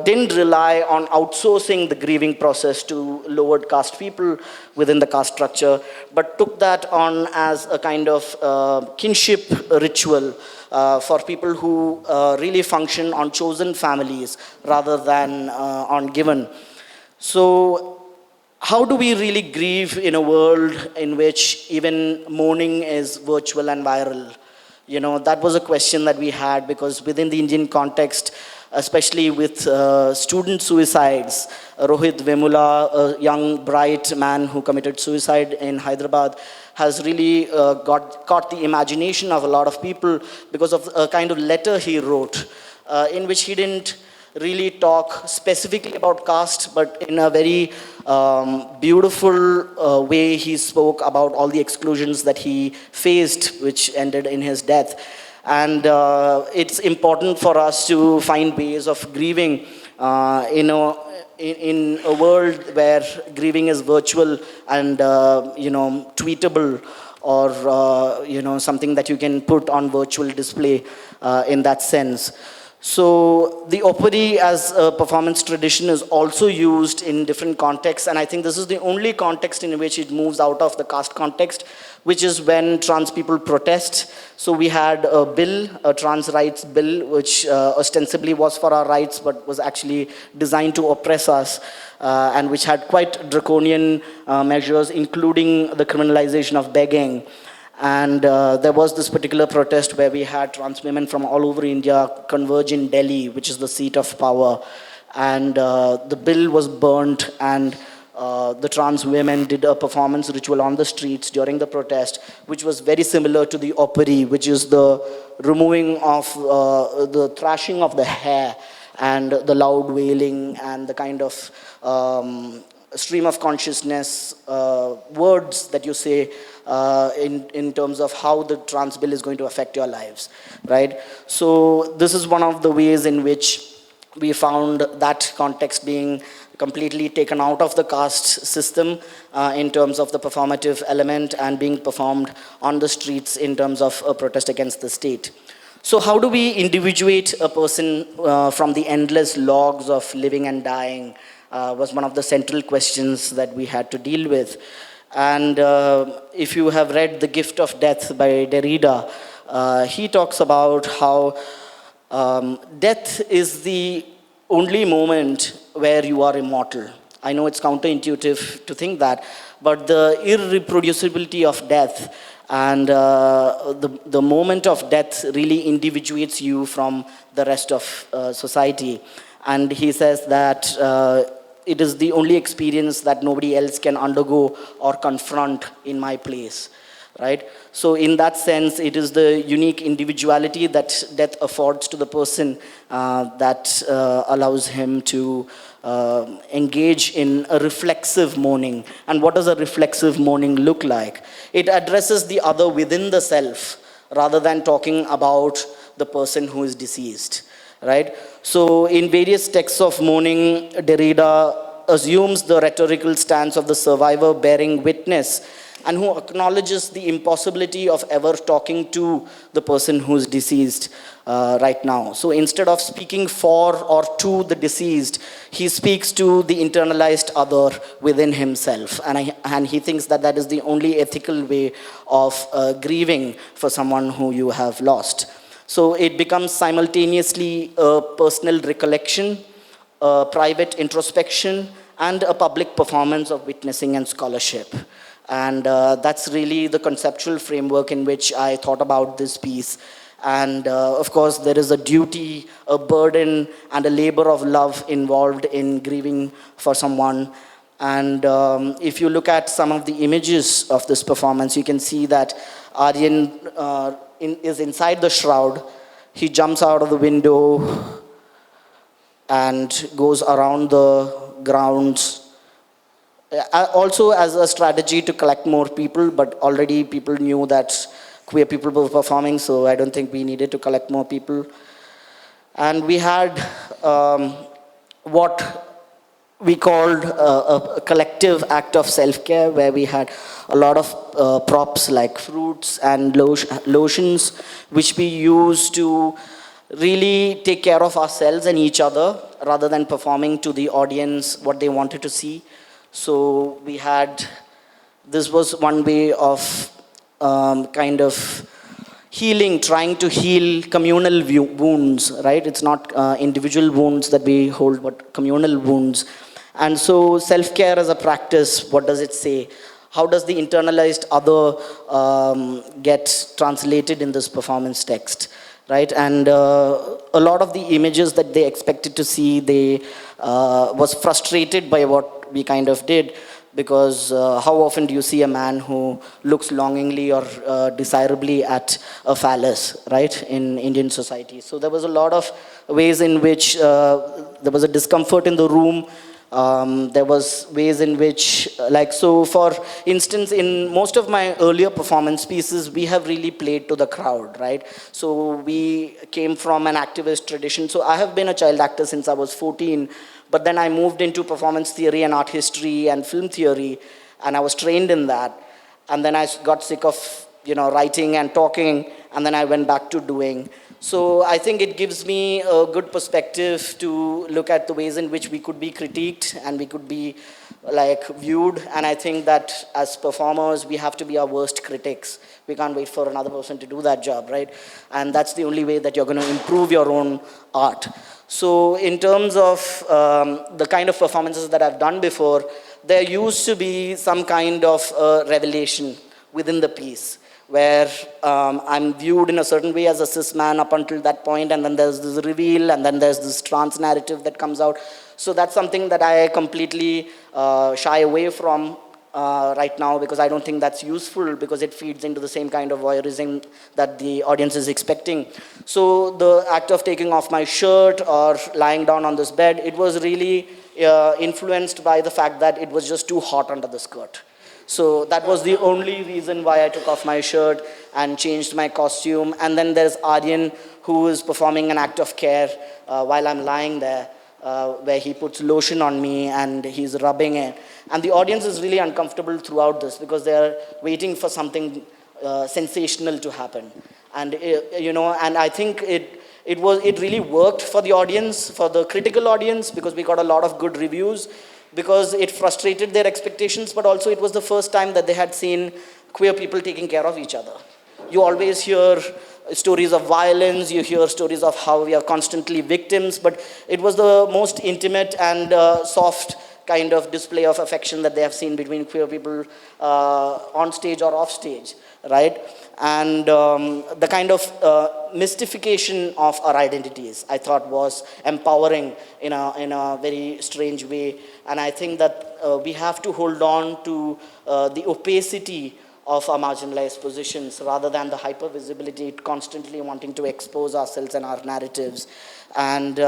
didn't rely on outsourcing the grieving process to lowered caste people within the caste structure, but took that on as a kind of kinship ritual for people who really function on chosen families rather than on given. So how do we really grieve in a world in which even mourning is virtual and viral? You know, that was a question that we had, because within the Indian context, especially with student suicides, Rohit Vemula, a young bright man who committed suicide in Hyderabad, has really caught the imagination of a lot of people because of a kind of letter he wrote in which he didn't really talk specifically about caste, but in a very beautiful way he spoke about all the exclusions that he faced, which ended in his death. And it's important for us to find ways of grieving in a world where grieving is virtual and tweetable, or something that you can put on virtual display in that sense. So the opera as a performance tradition is also used in different contexts, and I think this is the only context in which it moves out of the caste context, which is when trans people protest. So we had a bill, a trans rights bill, which ostensibly was for our rights but was actually designed to oppress us, and which had quite draconian measures, including the criminalization of begging. And there was this particular protest where we had trans women from all over India converge in Delhi, which is the seat of power. And the bill was burnt, and the trans women did a performance ritual on the streets during the protest, which was very similar to the opera, which is the removing of the thrashing of the hair and the loud wailing and the kind of stream of consciousness words that you say in terms of how the trans bill is going to affect your lives, right? So this is one of the ways in which we found that context being completely taken out of the caste system in terms of the performative element and being performed on the streets in terms of a protest against the state. So how do we individuate a person from the endless logs of living and dying was one of the central questions that we had to deal with. And if you have read The Gift of Death by Derrida, he talks about how death is the only moment where you are immortal. I know it's counterintuitive to think that, but the irreproducibility of death and the moment of death really individuates you from the rest of society. And he says that it is the only experience that nobody else can undergo or confront in my place, right? So in that sense, it is the unique individuality that death affords to the person that allows him to engage in a reflexive mourning. And what does a reflexive mourning look like? It addresses the other within the self rather than talking about the person who is deceased. Right? So in various texts of mourning, Derrida assumes the rhetorical stance of the survivor bearing witness and who acknowledges the impossibility of ever talking to the person who's deceased right now. So instead of speaking for or to the deceased, he speaks to the internalized other within himself. And he thinks that that is the only ethical way of grieving for someone who you have lost. So it becomes simultaneously a personal recollection, a private introspection, and a public performance of witnessing and scholarship. And that's really the conceptual framework in which I thought about this piece. And of course, there is a duty, a burden, and a labor of love involved in grieving for someone. And if you look at some of the images of this performance, you can see that Aryan is inside the shroud. He jumps out of the window and goes around the grounds. Also as a strategy to collect more people, but already people knew that queer people were performing, so I don't think we needed to collect more people. And we had what we called a collective act of self-care, where we had a lot of props like fruits and lotions, which we used to really take care of ourselves and each other, rather than performing to the audience what they wanted to see. So we had, this was one way of kind of healing, trying to heal communal wounds, right? It's not individual wounds that we hold, but communal wounds. And so self-care as a practice, what does it say? How does the internalized other get translated in this performance text, right? And a lot of the images that they expected to see, they was frustrated by what we kind of did. So because how often do you see a man who looks longingly or desirably at a phallus, right, in Indian society? So there was a lot of ways in which there was a discomfort in the room. There was ways in which, so for instance, in most of my earlier performance pieces, we have really played to the crowd, right? So we came from an activist tradition. So I have been a child actor since I was 14, but then I moved into performance theory and art history and film theory, and I was trained in that. And then I got sick of, writing and talking, and then I went back to doing. So I think it gives me a good perspective to look at the ways in which we could be critiqued and we could be viewed. And I think that as performers, we have to be our worst critics. We can't wait for another person to do that job, right? And that's the only way that you're going to improve your own art. So in terms of the kind of performances that I've done before, there used to be some kind of revelation within the piece, where I'm viewed in a certain way as a cis man up until that point, and then there's this reveal, and then there's this trans narrative that comes out. So that's something that I completely shy away from right now, because I don't think that's useful, because it feeds into the same kind of voyeurism that the audience is expecting. So the act of taking off my shirt or lying down on this bed, it was really influenced by the fact that it was just too hot under the skirt. So that was the only reason why I took off my shirt and changed my costume. And then there's Aryan, who is performing an act of care while I'm lying there, where he puts lotion on me and he's rubbing it. And the audience is really uncomfortable throughout this, because they're waiting for something sensational to happen. And, and I think it really worked for the audience, for the critical audience, because we got a lot of good reviews, because it frustrated their expectations, but also it was the first time that they had seen queer people taking care of each other. You always hear stories of violence, you hear stories of how we are constantly victims, but it was the most intimate and soft kind of display of affection that they have seen between queer people on stage or off stage, right? And the kind of mystification of our identities, I thought, was empowering in a very strange way. And I think that we have to hold on to the opacity of our marginalized positions rather than the hypervisibility, constantly wanting to expose ourselves and our narratives. And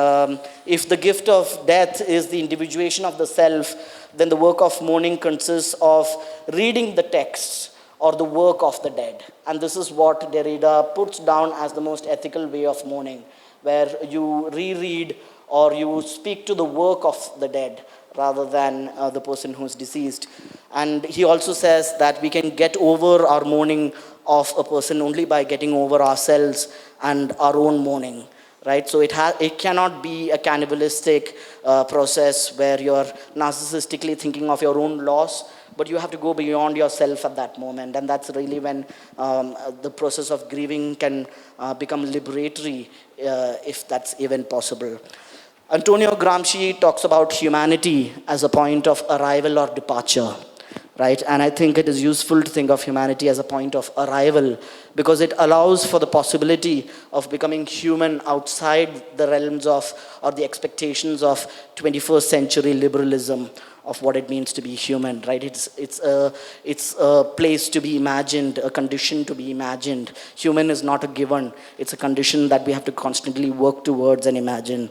if the gift of death is the individuation of the self, then the work of mourning consists of reading the texts or the work of the dead. And this is what Derrida puts down as the most ethical way of mourning, where you reread or you speak to the work of the dead rather than the person who's deceased. And he also says that we can get over our mourning of a person only by getting over ourselves and our own mourning, right? So it cannot be a cannibalistic process where you're narcissistically thinking of your own loss, but you have to go beyond yourself at that moment. And that's really when the process of grieving can become liberatory, if that's even possible. Antonio Gramsci talks about humanity as a point of arrival or departure, right? And I think it is useful to think of humanity as a point of arrival, because it allows for the possibility of becoming human outside the realms of, or the expectations of 21st century liberalism of what it means to be human, right? It's a place to be imagined, a condition to be imagined. Human is not a given. It's a condition that we have to constantly work towards and imagine.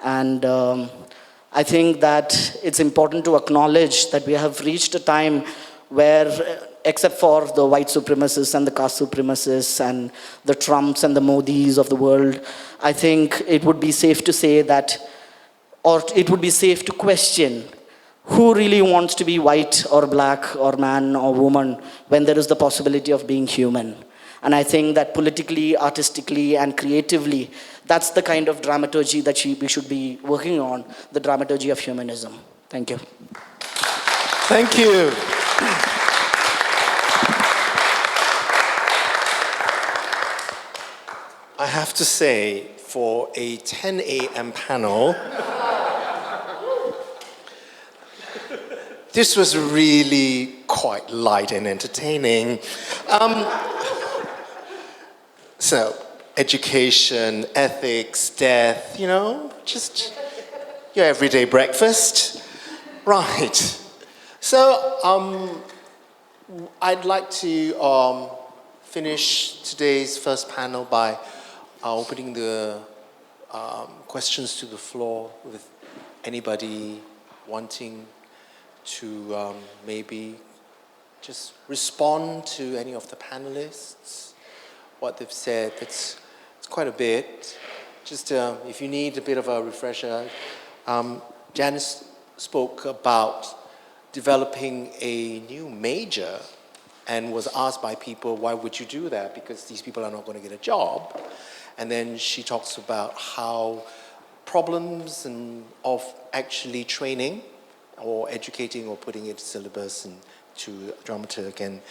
And I think that it's important to acknowledge that we have reached a time where, except for the white supremacists and the caste supremacists and the Trumps and the Modis of the world, I think it would be safe to say that, or it would be safe to question, who really wants to be white or black or man or woman when there is the possibility of being human? And I think that politically, artistically, and creatively, that's the kind of dramaturgy that we should be working on, the dramaturgy of humanism. Thank you. Thank you. I have to say, for a 10 a.m. panel, this was really quite light and entertaining. So, education, ethics, death, just your everyday breakfast. Right. So I'd like to finish today's first panel by opening the questions to the floor with anybody wanting to maybe just respond to any of the panelists, what they've said. It's quite a bit. Just if you need a bit of a refresher, Janice spoke about developing a new major and was asked by people, why would you do that? Because these people are not going to get a job. And then she talks about how problems of actually training or educating or putting it syllabus into dramaturg. And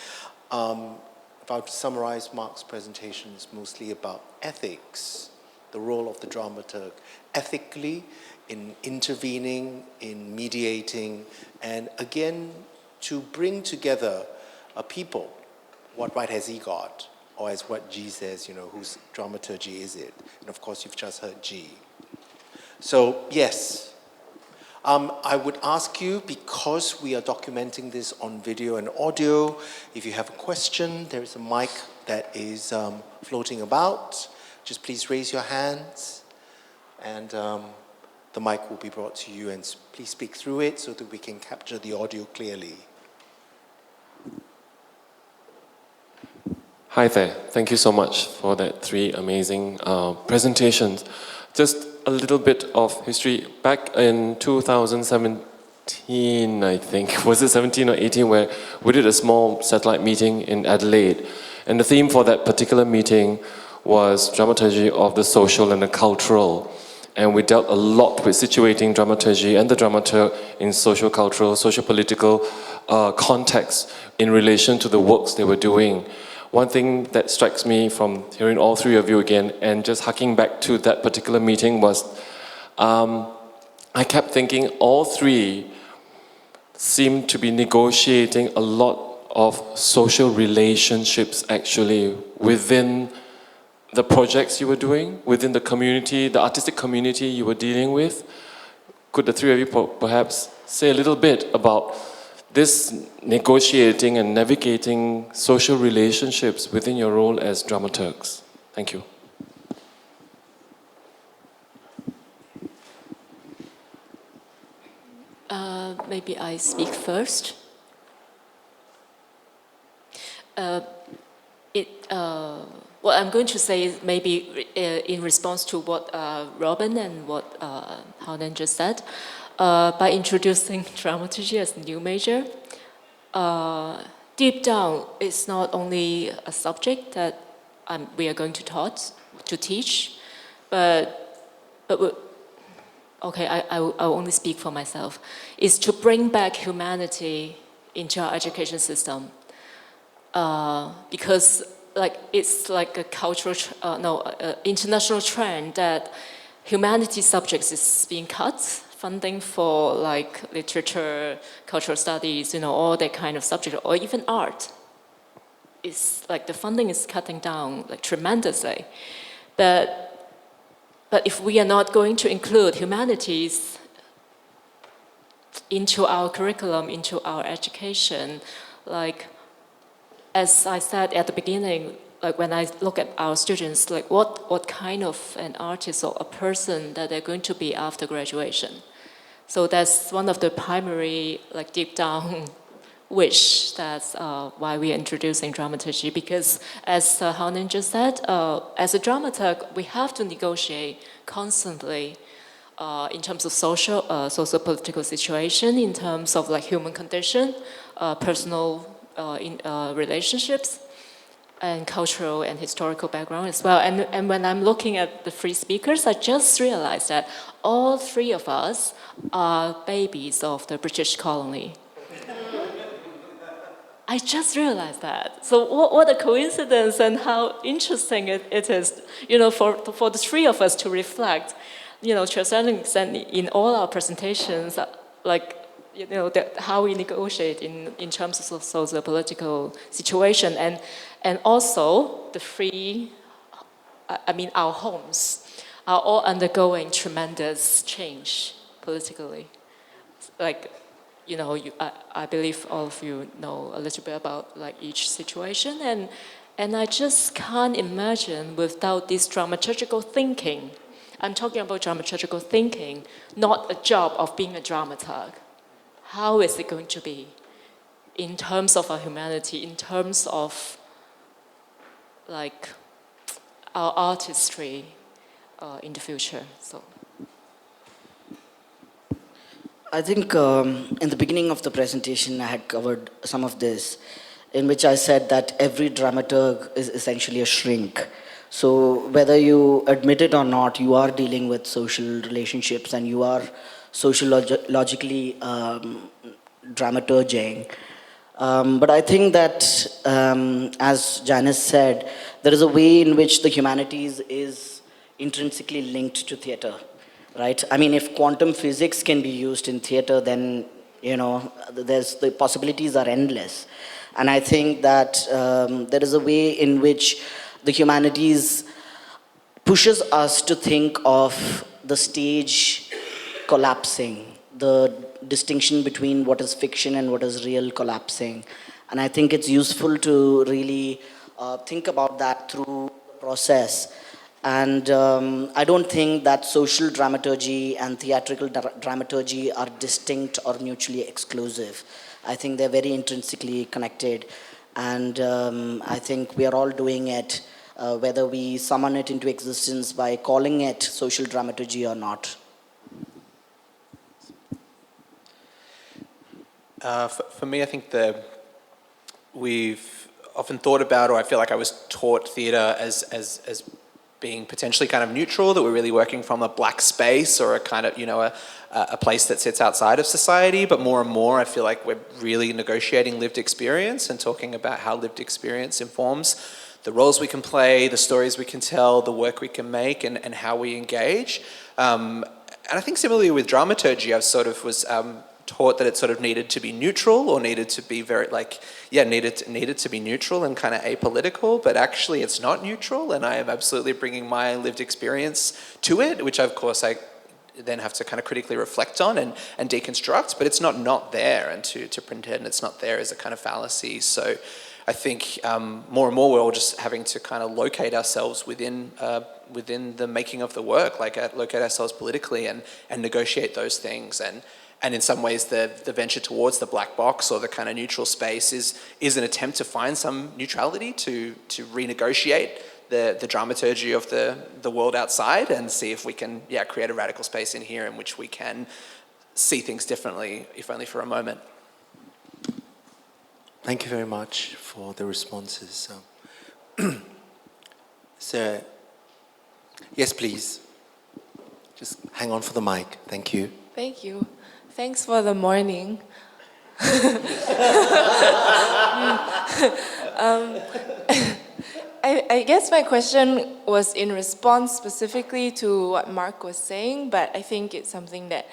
if I were to summarize Mark's presentation, it's mostly about ethics, the role of the dramaturg, ethically in intervening, in mediating, and again, to bring together a people. What right has he got? Or as what G says, whose dramaturgy is it? And of course, you've just heard G. So, yes. I would ask you, because we are documenting this on video and audio, if you have a question, there is a mic that is floating about. Just please raise your hands, and the mic will be brought to you, and please speak through it so that we can capture the audio clearly. Hi there. Thank you so much for that 3 amazing presentations. Just a little bit of history. Back in 2017, I think, was it 17 or 18, where we did a small satellite meeting in Adelaide. And the theme for that particular meeting was dramaturgy of the social and the cultural. And we dealt a lot with situating dramaturgy and the dramaturg in social, cultural, social-political context in relation to the works they were doing. One thing that strikes me from hearing all 3 of you again and just harking back to that particular meeting was I kept thinking all 3 seemed to be negotiating a lot of social relationships actually within the projects you were doing, within the community, the artistic community you were dealing with. Could the 3 of you perhaps say a little bit about this negotiating and navigating social relationships within your role as dramaturgs? Thank you. Maybe I speak first. What I'm going to say is maybe in response to what Robin and what Hao-Nen just said. By introducing dramaturgy as a new major, deep down, it's not only a subject that we are going to teach, but okay, I'll only speak for myself, is to bring back humanity into our education system. Because it's like a cultural, international trend that humanities subjects is being cut. Funding for literature, cultural studies, all that kind of subject, or even art. It's the funding is cutting down tremendously. But if we are not going to include humanities into our curriculum, into our education, as I said at the beginning, when I look at our students, what kind of an artist or a person that they're going to be after graduation. So that's one of the primary, deep down wish. That's why we are introducing dramaturgy. Because as Hao-Nen just said, as a dramaturg, we have to negotiate constantly in terms of socio-political situation, in terms of human condition, personal relationships, and cultural and historical background as well. And when I'm looking at the 3 speakers, I just realized that all 3 of us are babies of the British colony. I just realized that. So what a coincidence, and how interesting it is, for the 3 of us to reflect, to a certain extent in all our presentations, how we negotiate in terms of socio-political situation, and also the 3, our homes are all undergoing tremendous change politically. you know, I believe all of you know a little bit about like each situation, and I just can't imagine without this dramaturgical thinking. I'm talking about dramaturgical thinking, not a job of being a dramaturg. How is it going to be in terms of our humanity, in terms of like our artistry in the future? So. I think in the beginning of the presentation, I had covered some of this, in which I said that every dramaturg is essentially a shrink. So whether you admit it or not, you are dealing with social relationships and you are sociologically dramaturging. But I think that, as Janice said, there is a way in which the humanities is intrinsically linked to theatre. Right? I mean, if quantum physics can be used in theater, then, you know, the possibilities are endless. And I think that there is a way in which the humanities pushes us to think of the stage collapsing, the distinction between what is fiction and what is real collapsing. And I think it's useful to really think about that through the process. And I don't think that social dramaturgy and theatrical dramaturgy are distinct or mutually exclusive. I think they're very intrinsically connected. And I think we are all doing it, whether we summon it into existence by calling it social dramaturgy or not. For me, I think we've often thought about, or I feel like I was taught theatre as being potentially kind of neutral, that we're really working from a black space or a kind of, you know, a place that sits outside of society. But more and more, I feel like we're really negotiating lived experience and talking about how lived experience informs the roles we can play, the stories we can tell, the work we can make, and how we engage. And I think similarly with dramaturgy, I sort of was taught that it sort of needed to be neutral, or needed to be very needed to be neutral and kind of apolitical, but actually it's not neutral, and I am absolutely bringing my lived experience to it, which of course I then have to kind of critically reflect on and deconstruct, but it's not there, and to pretend it's not there is a kind of fallacy. So I think more and more we're all just having to kind of locate ourselves within the making of the work, like locate ourselves politically and negotiate those things. And in some ways, the venture towards the black box or the kind of neutral space is an attempt to find some neutrality, to renegotiate the dramaturgy of the world outside, and see if we can create a radical space in here in which we can see things differently, if only for a moment. Thank you very much for the responses. So, yes, please. Just hang on for the mic. Thank you. Thank you. Thanks for the morning. I guess my question was in response specifically to what Mark was saying, but I think it's something that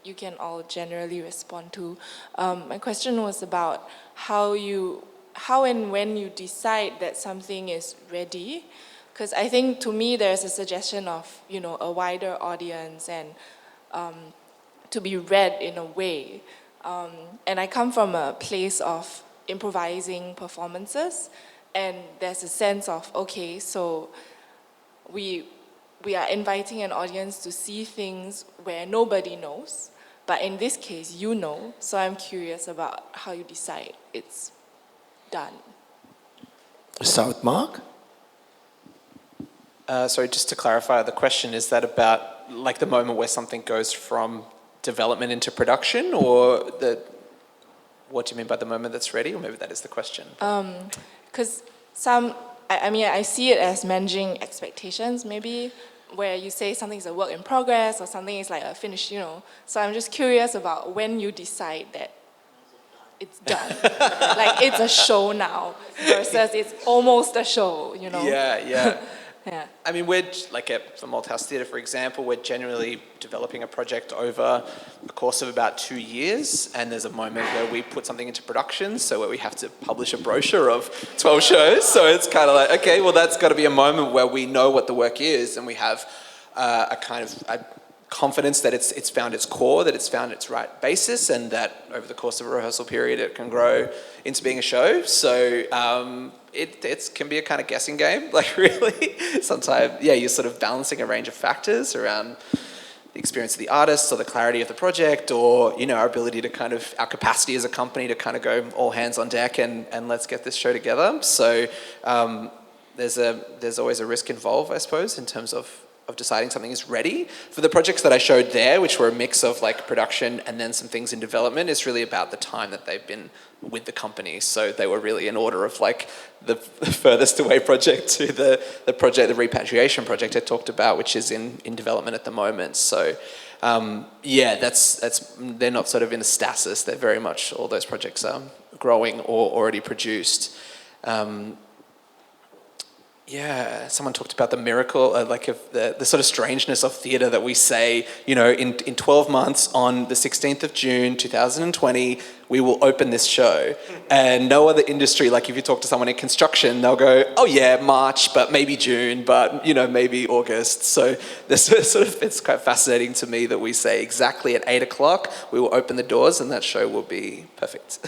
you can all generally respond to. My question was about how and when you decide that something is ready, because I think to me there's a suggestion of, you know, a wider audience and to be read in a way. And I come from a place of improvising performances, and there's a sense of, okay, so we are inviting an audience to see things where nobody knows, but in this case, you know, so I'm curious about how you decide it's done. Start with Mark. Sorry, just to clarify, the question, is that about like the moment where something goes from development into production, or what do you mean by the moment that's ready? Or maybe that is the question. Because I see it as managing expectations, maybe, where you say something's a work in progress or something is like a finished, you know. So I'm just curious about when you decide that it's done. Like it's a show now versus it's almost a show, you know. Yeah. Yeah. I mean, we're like for Malthouse Theatre, for example, we're generally developing a project over the course of about 2 years, and there's a moment where we put something into production, so where we have to publish a brochure of 12 shows. So it's kind of like, okay, well, that's got to be a moment where we know what the work is, and we have a kind of confidence that it's found its core, that it's found its right basis, and that over the course of a rehearsal period it can grow into being a show. So it can be a kind of guessing game, like really. Sometimes, yeah, you're sort of balancing a range of factors around the experience of the artists or the clarity of the project, or, you know, our ability to kind of, our capacity as a company to kind of go all hands on deck and let's get this show together. So there's always a risk involved, I suppose, in terms of deciding something is ready. For the projects that I showed there, which were a mix of like production and then some things in development, it's really about the time that they've been with the company. So they were really in order of like the furthest away project to the project, the repatriation project I talked about, which is in development at the moment. So yeah, that's they're not sort of in a stasis. They're very much, all those projects are growing or already produced. Yeah, someone talked about the miracle, like of the sort of strangeness of theatre that we say, you know, in 12 months on the 16th of June 2020, we will open this show. And no other industry, like if you talk to someone in construction, they'll go, oh yeah, March, but maybe June, but, you know, maybe August. So this sort of, it's quite fascinating to me that we say exactly at 8 o'clock, we will open the doors and that show will be perfect.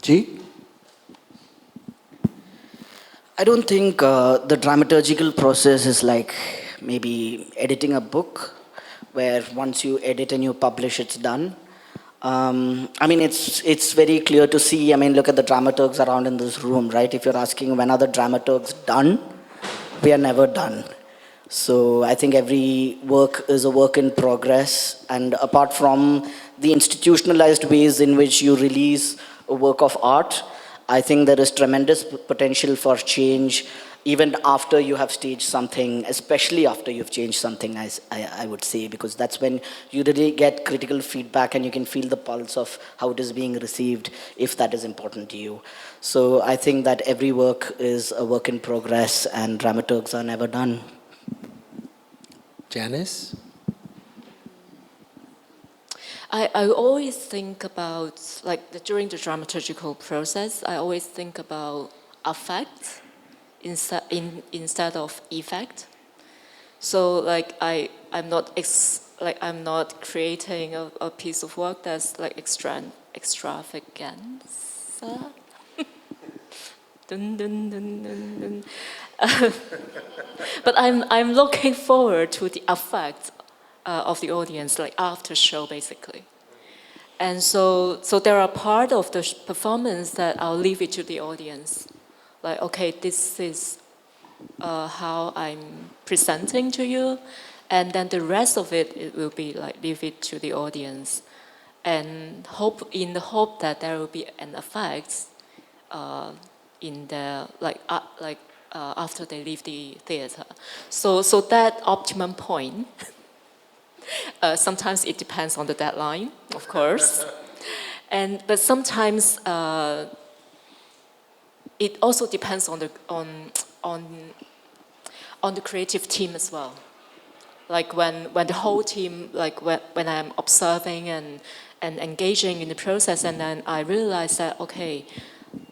G? I don't think the dramaturgical process is like maybe editing a book, where once you edit and you publish, it's done. I mean, it's very clear to see. I mean, look at the dramaturgs around in this room, right? If you're asking when are the dramaturgs done, we are never done. So I think every work is a work in progress. And apart from the institutionalized ways in which you release a work of art, I think there is tremendous potential for change even after you have staged something, especially after you've changed something, I would say, because that's when you really get critical feedback and you can feel the pulse of how it is being received, if that is important to you. So I think that every work is a work in progress and dramaturgs are never done. Janice? I always think about, like during the dramaturgical process, I always think about affect instead of effect. So like I'm not creating a piece of work that's like extravaganza. Dun, dun, dun, dun, dun. But I'm looking forward to the effect of the audience, like after show, basically. And so there are part of the performance that I'll leave it to the audience. Like, okay, this is how I'm presenting to you, and then the rest of it will be like leave it to the audience, and in the hope that there will be an effect in the after they leave the theater. So that optimum point. Sometimes it depends on the deadline, of course, but sometimes it also depends on the creative team as well. Like when the whole team, like when I'm observing and engaging in the process, and then I realize that okay,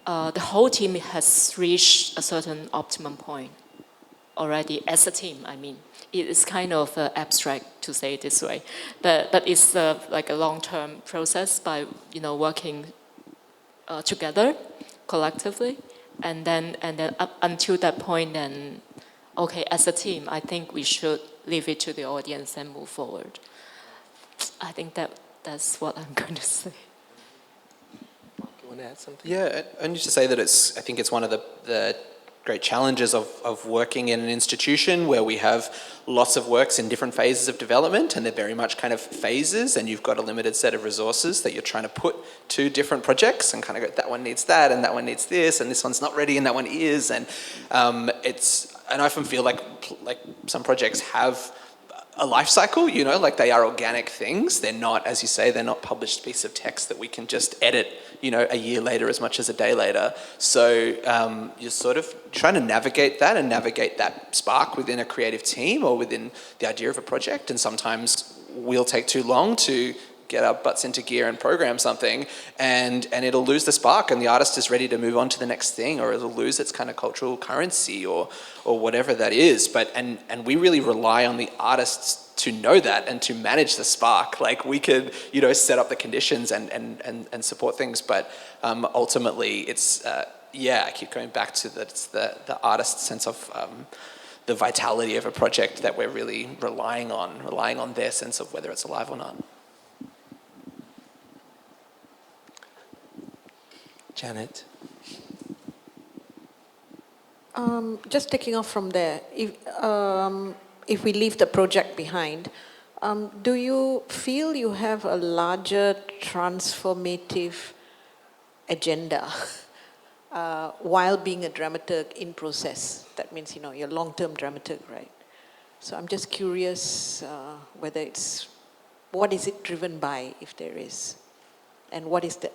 the whole team has reached a certain optimum point already as a team. I mean. It is kind of abstract to say it this way, but it's like a long-term process by working together collectively, and then up until that point, then okay, as a team, I think we should leave it to the audience and move forward. I think that's what I'm going to say. You want to add something? Yeah, and just to say that I think it's one of the great challenges of working in an institution where we have lots of works in different phases of development, and they're very much kind of phases, and you've got a limited set of resources that you're trying to put to different projects and kind of go, that one needs that, and that one needs this, and this one's not ready, and that one is, and I often feel like some projects have a life cycle, like they are organic things. They're not, as you say, they're not published piece of text that we can just edit, a year later as much as a day later. So you're sort of trying to navigate that spark within a creative team or within the idea of a project. And sometimes we'll take too long to get our butts into gear and program something, and it'll lose the spark, and the artist is ready to move on to the next thing, or it'll lose its kind of cultural currency or whatever that is. But and we really rely on the artists to know that and to manage the spark. Like we could, set up the conditions and support things, but ultimately it's, I keep going back to that. It's the artist's sense of the vitality of a project that we're really relying on their sense of whether it's alive or not. Janet? Just taking off from there, if we leave the project behind, do you feel you have a larger transformative agenda while being a dramaturg in process? That means, you're a long-term dramaturg, right? So I'm just curious whether what is it driven by, if there is? And what is the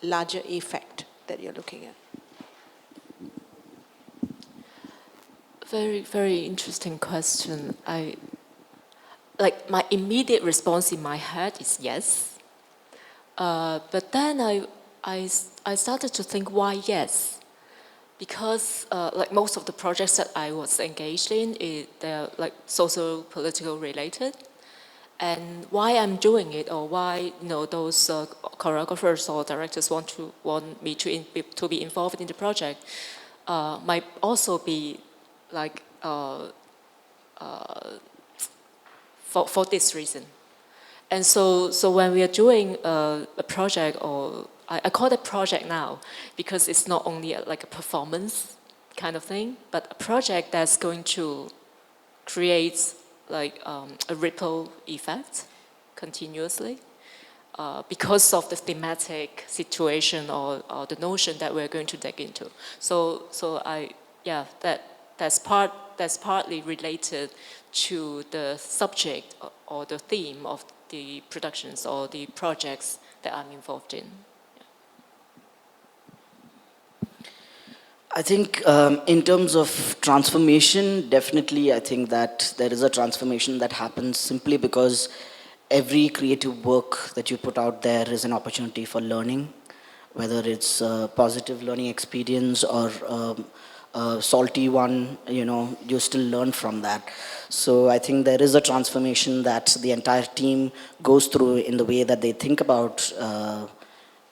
larger effect that you're looking at? Very, very interesting question. My immediate response in my head is yes. But then I started to think, why yes? Because most of the projects that I was engaged in, they're social, political related. And why I'm doing it, or why those choreographers or directors want me to be involved in the project, might also be for this reason. And so when we are doing a project, or I call it project now because it's not only a performance kind of thing, but a project that's going to create a ripple effect continuously because of the thematic situation or the notion that we're going to dig into. That's partly related to the subject or the theme of the productions or the projects that I'm involved in. I think in terms of transformation, definitely I think that there is a transformation that happens simply because every creative work that you put out there is an opportunity for learning, whether it's a positive learning experience or a salty one, you still learn from that. So I think there is a transformation that the entire team goes through in the way that they think about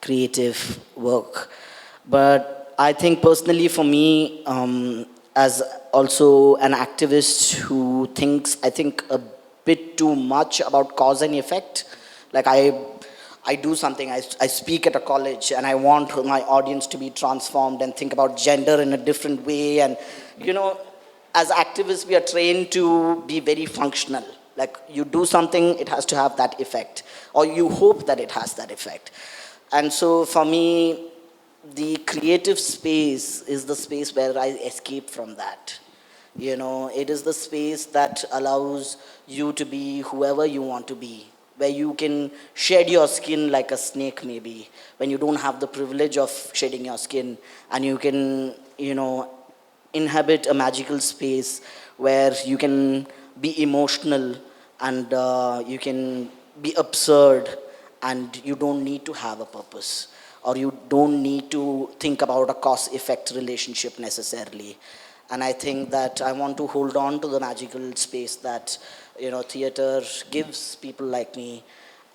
creative work. But I think personally for me, as also an activist who thinks, I think, a bit too much about cause and effect, like I do something, I speak at a college and I want my audience to be transformed and think about gender in a different way. And, as activists, we are trained to be very functional. Like you do something, it has to have that effect, or you hope that it has that effect. And so for me, the creative space is the space where I escape from that. It is the space that allows you to be whoever you want to be, where you can shed your skin like a snake maybe, when you don't have the privilege of shedding your skin, and you can, inhabit a magical space where you can be emotional and you can be absurd, and you don't need to have a purpose, or you don't need to think about a cause-effect relationship necessarily. And I think that I want to hold on to the magical space that, theater gives people like me.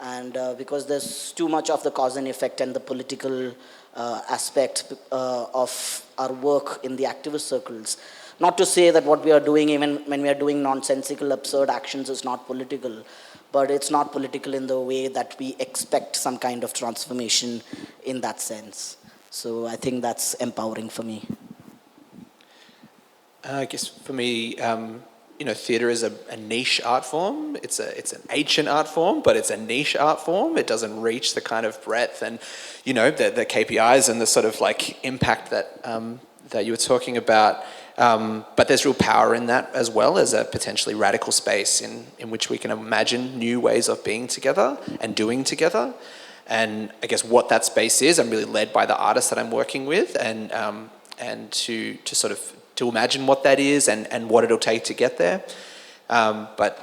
And because there's too much of the cause and effect and the political aspect of our work in the activist circles. Not to say that what we are doing, even when we are doing nonsensical, absurd actions, is not political. But it's not political in the way that we expect some kind of transformation in that sense. So I think that's empowering for me. I guess for me, theatre is a niche art form. It's an ancient art form, but it's a niche art form. It doesn't reach the kind of breadth and, the KPIs and the sort of impact that you were talking about. But there's real power in that as well as a potentially radical space in which we can imagine new ways of being together and doing together. And I guess what that space is, I'm really led by the artists that I'm working with, and to sort of to imagine what that is and what it'll take to get there. But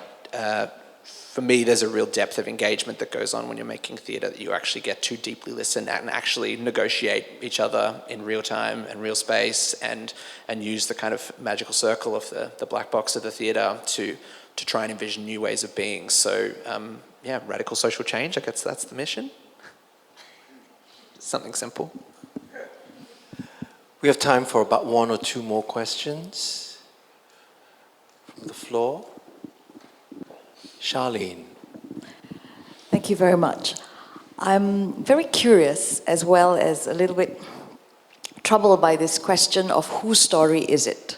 for me, there's a real depth of engagement that goes on when you're making theatre, that you actually get to deeply listen and actually negotiate each other in real time and real space, and use the kind of magical circle of the black box of the theatre try and envision new ways of being. So yeah, radical social change, I guess that's the mission. Something simple. We have time for about one or two more questions from the floor. Charlene. Thank you very much. I'm very curious, as well as a little bit troubled by this question of whose story is it?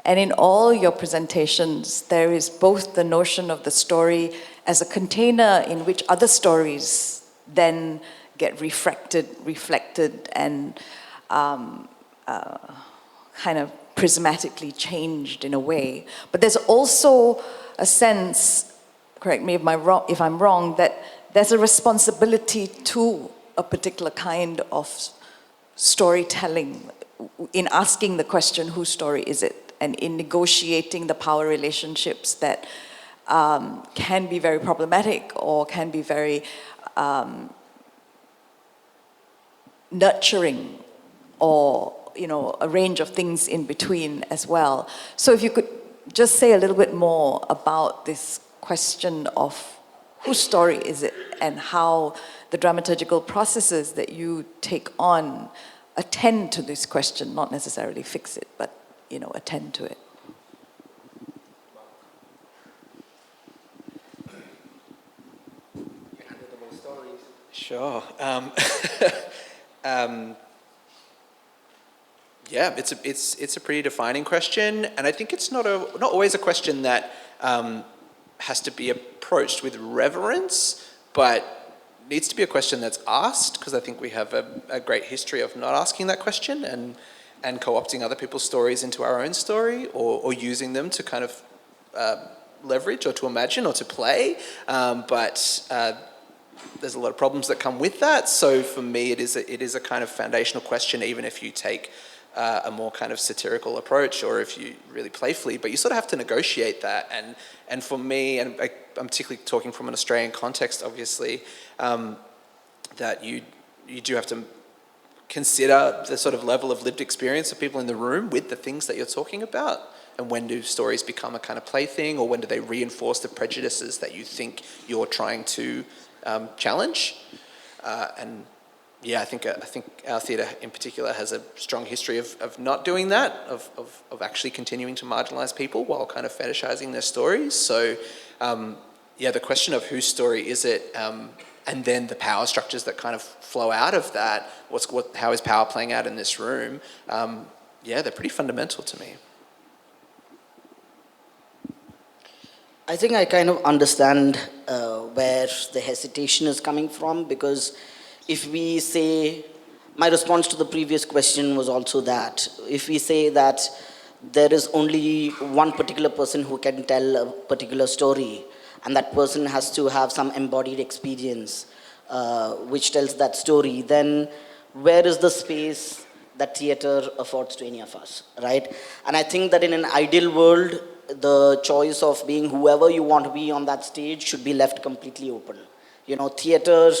And in all your presentations, there is both the notion of the story as a container in which other stories then get reflected, and kind of prismatically changed in a way. But there's also a sense, correct me if I'm wrong, that there's a responsibility to a particular kind of storytelling in asking the question, whose story is it? And in negotiating the power relationships that can be very problematic or can be very nurturing, or a range of things in between as well. So if you could just say a little bit more about this question of whose story is it, and how the dramaturgical processes that you take on attend to this question, not necessarily fix it, but attend to it. Sure. Yeah, it's a pretty defining question, and I think it's not always a question that has to be approached with reverence, but needs to be a question that's asked, because I think we have a great history of not asking that question and co-opting other people's stories into our own story, or using them to kind of leverage or to imagine or to play, but there's a lot of problems that come with that. So for me, it is a kind of foundational question, even if you take a more kind of satirical approach, or if you really playfully, but you sort of have to negotiate that. And for me, and I'm particularly talking from an Australian context, obviously, that you do have to consider the sort of level of lived experience of people in the room with the things that you're talking about. And when do stories become a kind of plaything, or when do they reinforce the prejudices that you think you're trying to challenge? And yeah, I think our theatre in particular has a strong history of not doing that, of actually continuing to marginalise people while kind of fetishizing their stories. So yeah, the question of whose story is it, and then the power structures that kind of flow out of that, how is power playing out in this room, yeah, they're pretty fundamental to me. I think I kind of understand where the hesitation is coming from, because if we say, my response to the previous question was also that, if we say that there is only one particular person who can tell a particular story, and that person has to have some embodied experience which tells that story, then where is the space that theatre affords to any of us, right? And I think that in an ideal world, the choice of being whoever you want to be on that stage should be left completely open. Theatre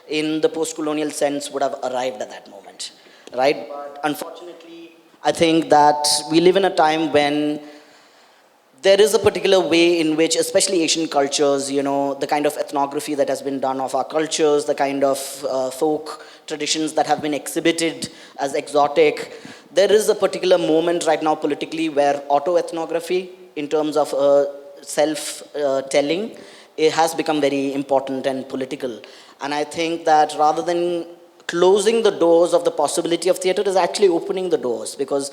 in the post-colonial sense would have arrived at that moment, right? But unfortunately, I think that we live in a time when there is a particular way in which, especially Asian cultures, the kind of ethnography that has been done of our cultures, the kind of folk traditions that have been exhibited as exotic, there is a particular moment right now politically where auto-ethnography, in terms of self-telling, it has become very important and political. And I think that rather than closing the doors of the possibility of theatre, is actually opening the doors, because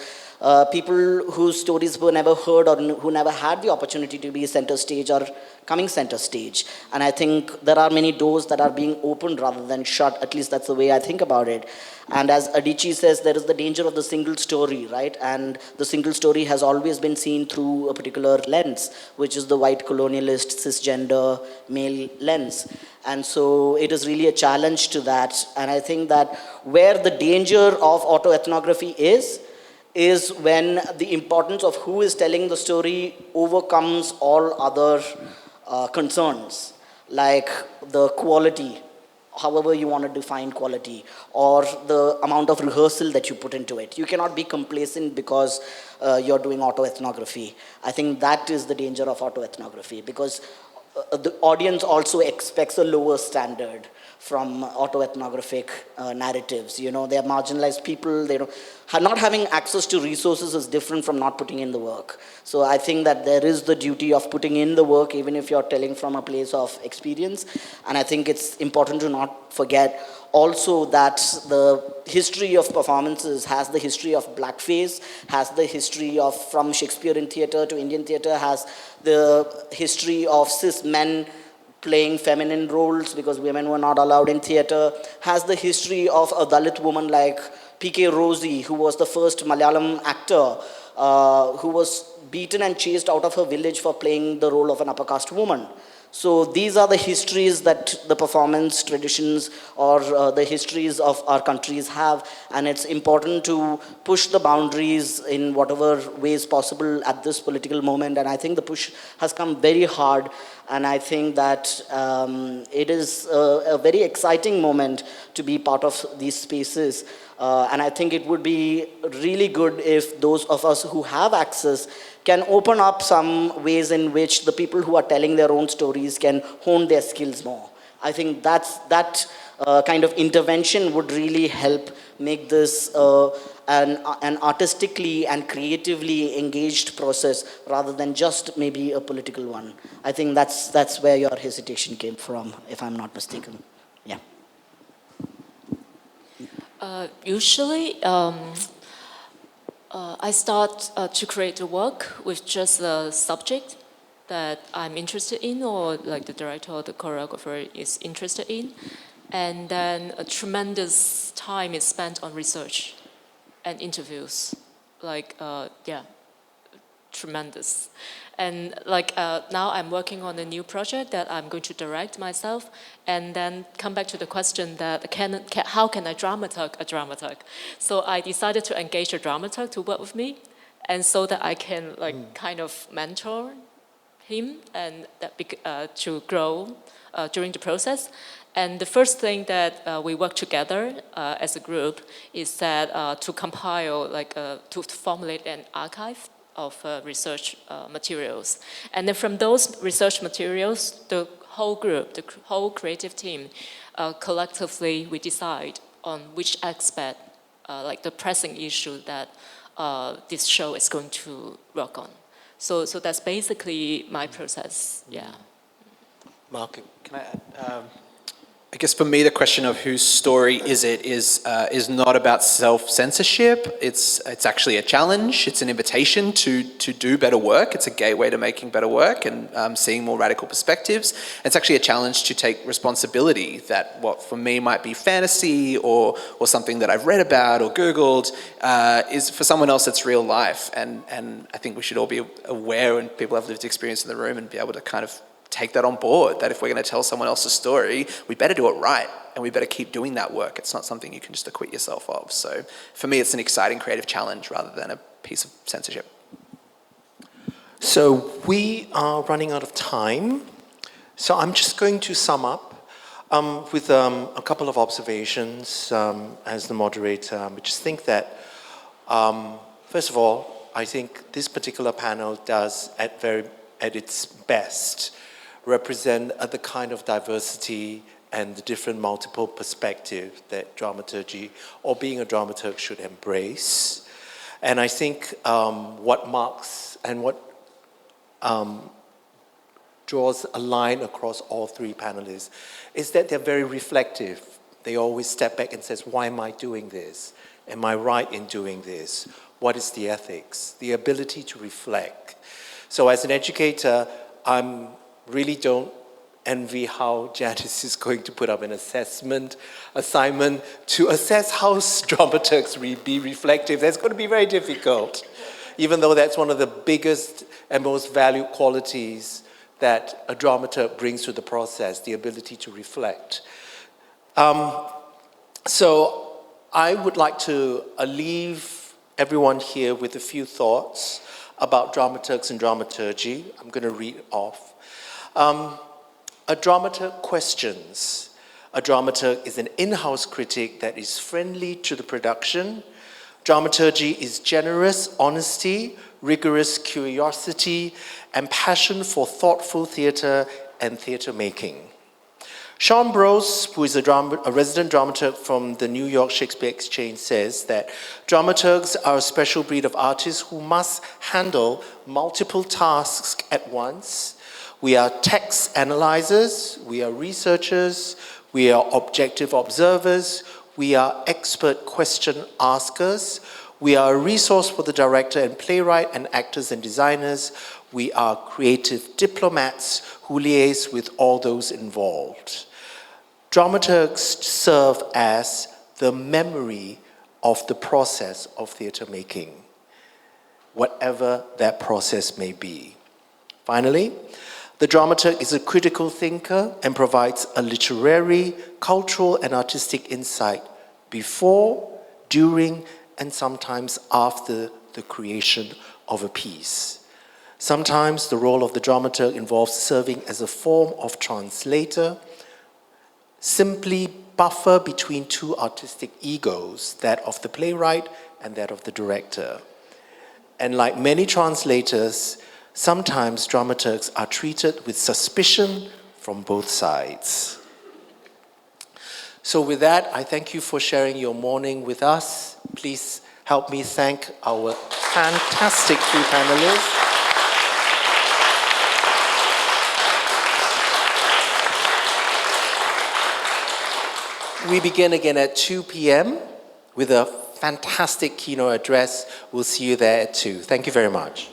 people whose stories were never heard or who never had the opportunity to be center stage are coming center stage. And I think there are many doors that are being opened rather than shut. At least that's the way I think about it. And as Adichie says, there is the danger of the single story, right? And the single story has always been seen through a particular lens, which is the white colonialist, cisgender, male lens. And so it is really a challenge to that. And I think that where the danger of autoethnography is when the importance of who is telling the story overcomes all other concerns, like the quality however you want to define quality, or the amount of rehearsal that you put into it. You cannot be complacent because you're doing autoethnography. I think that is the danger of autoethnography, because the audience also expects a lower standard from autoethnographic narratives. You know, they're marginalized people. They don't, not having access to resources is different from not putting in the work. So I think that there is the duty of putting in the work, even if you're telling from a place of experience. And I think it's important to not forget also that the history of performances has the history of blackface, has the history of, from Shakespearean theatre to Indian theatre, has the history of cis men playing feminine roles because women were not allowed in theatre, has the history of a Dalit woman like P.K. Rosie, who was the first Malayalam actor who was beaten and chased out of her village for playing the role of an upper caste woman. So these are the histories that the performance traditions or the histories of our countries have, and it's important to push the boundaries in whatever ways possible at this political moment. And I think the push has come very hard, and I think that it is a very exciting moment to be part of these spaces. And I think it would be really good if those of us who have access can open up some ways in which the people who are telling their own stories can hone their skills more. I think that kind of intervention would really help make this an artistically and creatively engaged process rather than just maybe a political one. I think that's where your hesitation came from, if I'm not mistaken. Yeah. Usually, I start to create a work with just the subject that I'm interested in, or like the director or the choreographer is interested in. And then a tremendous time is spent on research and interviews. Like, yeah, tremendous. And like now I'm working on a new project that I'm going to direct myself, and then come back to the question that how can I dramaturg a dramaturg? So I decided to engage a dramaturg to work with me, and so that I can like kind of mentor him and that to grow during the process. And the first thing that we work together as a group is that to compile, like to formulate an archive of research materials. And then from those research materials, the whole group, the whole creative team, collectively we decide on which aspect, like the pressing issue that this show is going to work on. So that's basically my process, yeah. Mark? Can I add? I guess for me, the question of whose story is it is not about self-censorship. It's actually a challenge. It's an invitation to do better work. It's a gateway to making better work and seeing more radical perspectives. It's actually a challenge to take responsibility that what for me might be fantasy or something that I've read about or Googled is for someone else it's real life. And I think we should all be aware when people have lived experience in the room and be able to kind of take that on board, that if we're going to tell someone else's story, we better do it right, and we better keep doing that work. It's not something you can just acquit yourself of. So for me, it's an exciting creative challenge rather than a piece of censorship. So we are running out of time. So I'm just going to sum up with a couple of observations as the moderator. I just think that, first of all, I think this particular panel does at its best represent the kind of diversity and the different multiple perspectives that dramaturgy or being a dramaturg should embrace. And I think what marks and what draws a line across all three panelists is that they're very reflective. They always step back and says, why am I doing this? Am I right in doing this? What is the ethics? The ability to reflect. So as an educator, I really don't envy how Janice is going to put up an assignment to assess how dramaturgs be reflective. That's going to be very difficult, even though that's one of the biggest and most valued qualities that a dramaturg brings to the process, the ability to reflect. So I would like to leave everyone here with a few thoughts about dramaturgs and dramaturgy. I'm going to read off. A dramaturg questions A dramaturg is an in-house critic that is friendly to the production. Dramaturgy is generous honesty, rigorous curiosity, and passion for thoughtful theatre and theatre making. Sean Brose, who is a resident dramaturg from the New York Shakespeare Exchange, says that dramaturgs are a special breed of artists who must handle multiple tasks at once. We are text analyzers, we are researchers, we are objective observers, we are expert question askers, we are a resource for the director and playwright and actors and designers, we are creative diplomats who liaise with all those involved. Dramaturgs serve as the memory of the process of theatre making, whatever that process may be. Finally, the dramaturg is a critical thinker and provides a literary, cultural, and artistic insight before, during, and sometimes after the creation of a piece. Sometimes the role of the dramaturg involves serving as a form of translator, simply buffer between two artistic egos, that of the playwright and that of the director. And like many translators, sometimes dramaturgs are treated with suspicion from both sides. So with that, I thank you for sharing your morning with us. Please help me thank our fantastic three panelists. We begin again at 2 p.m. with a fantastic keynote address. We'll see you there at 2. Thank you very much.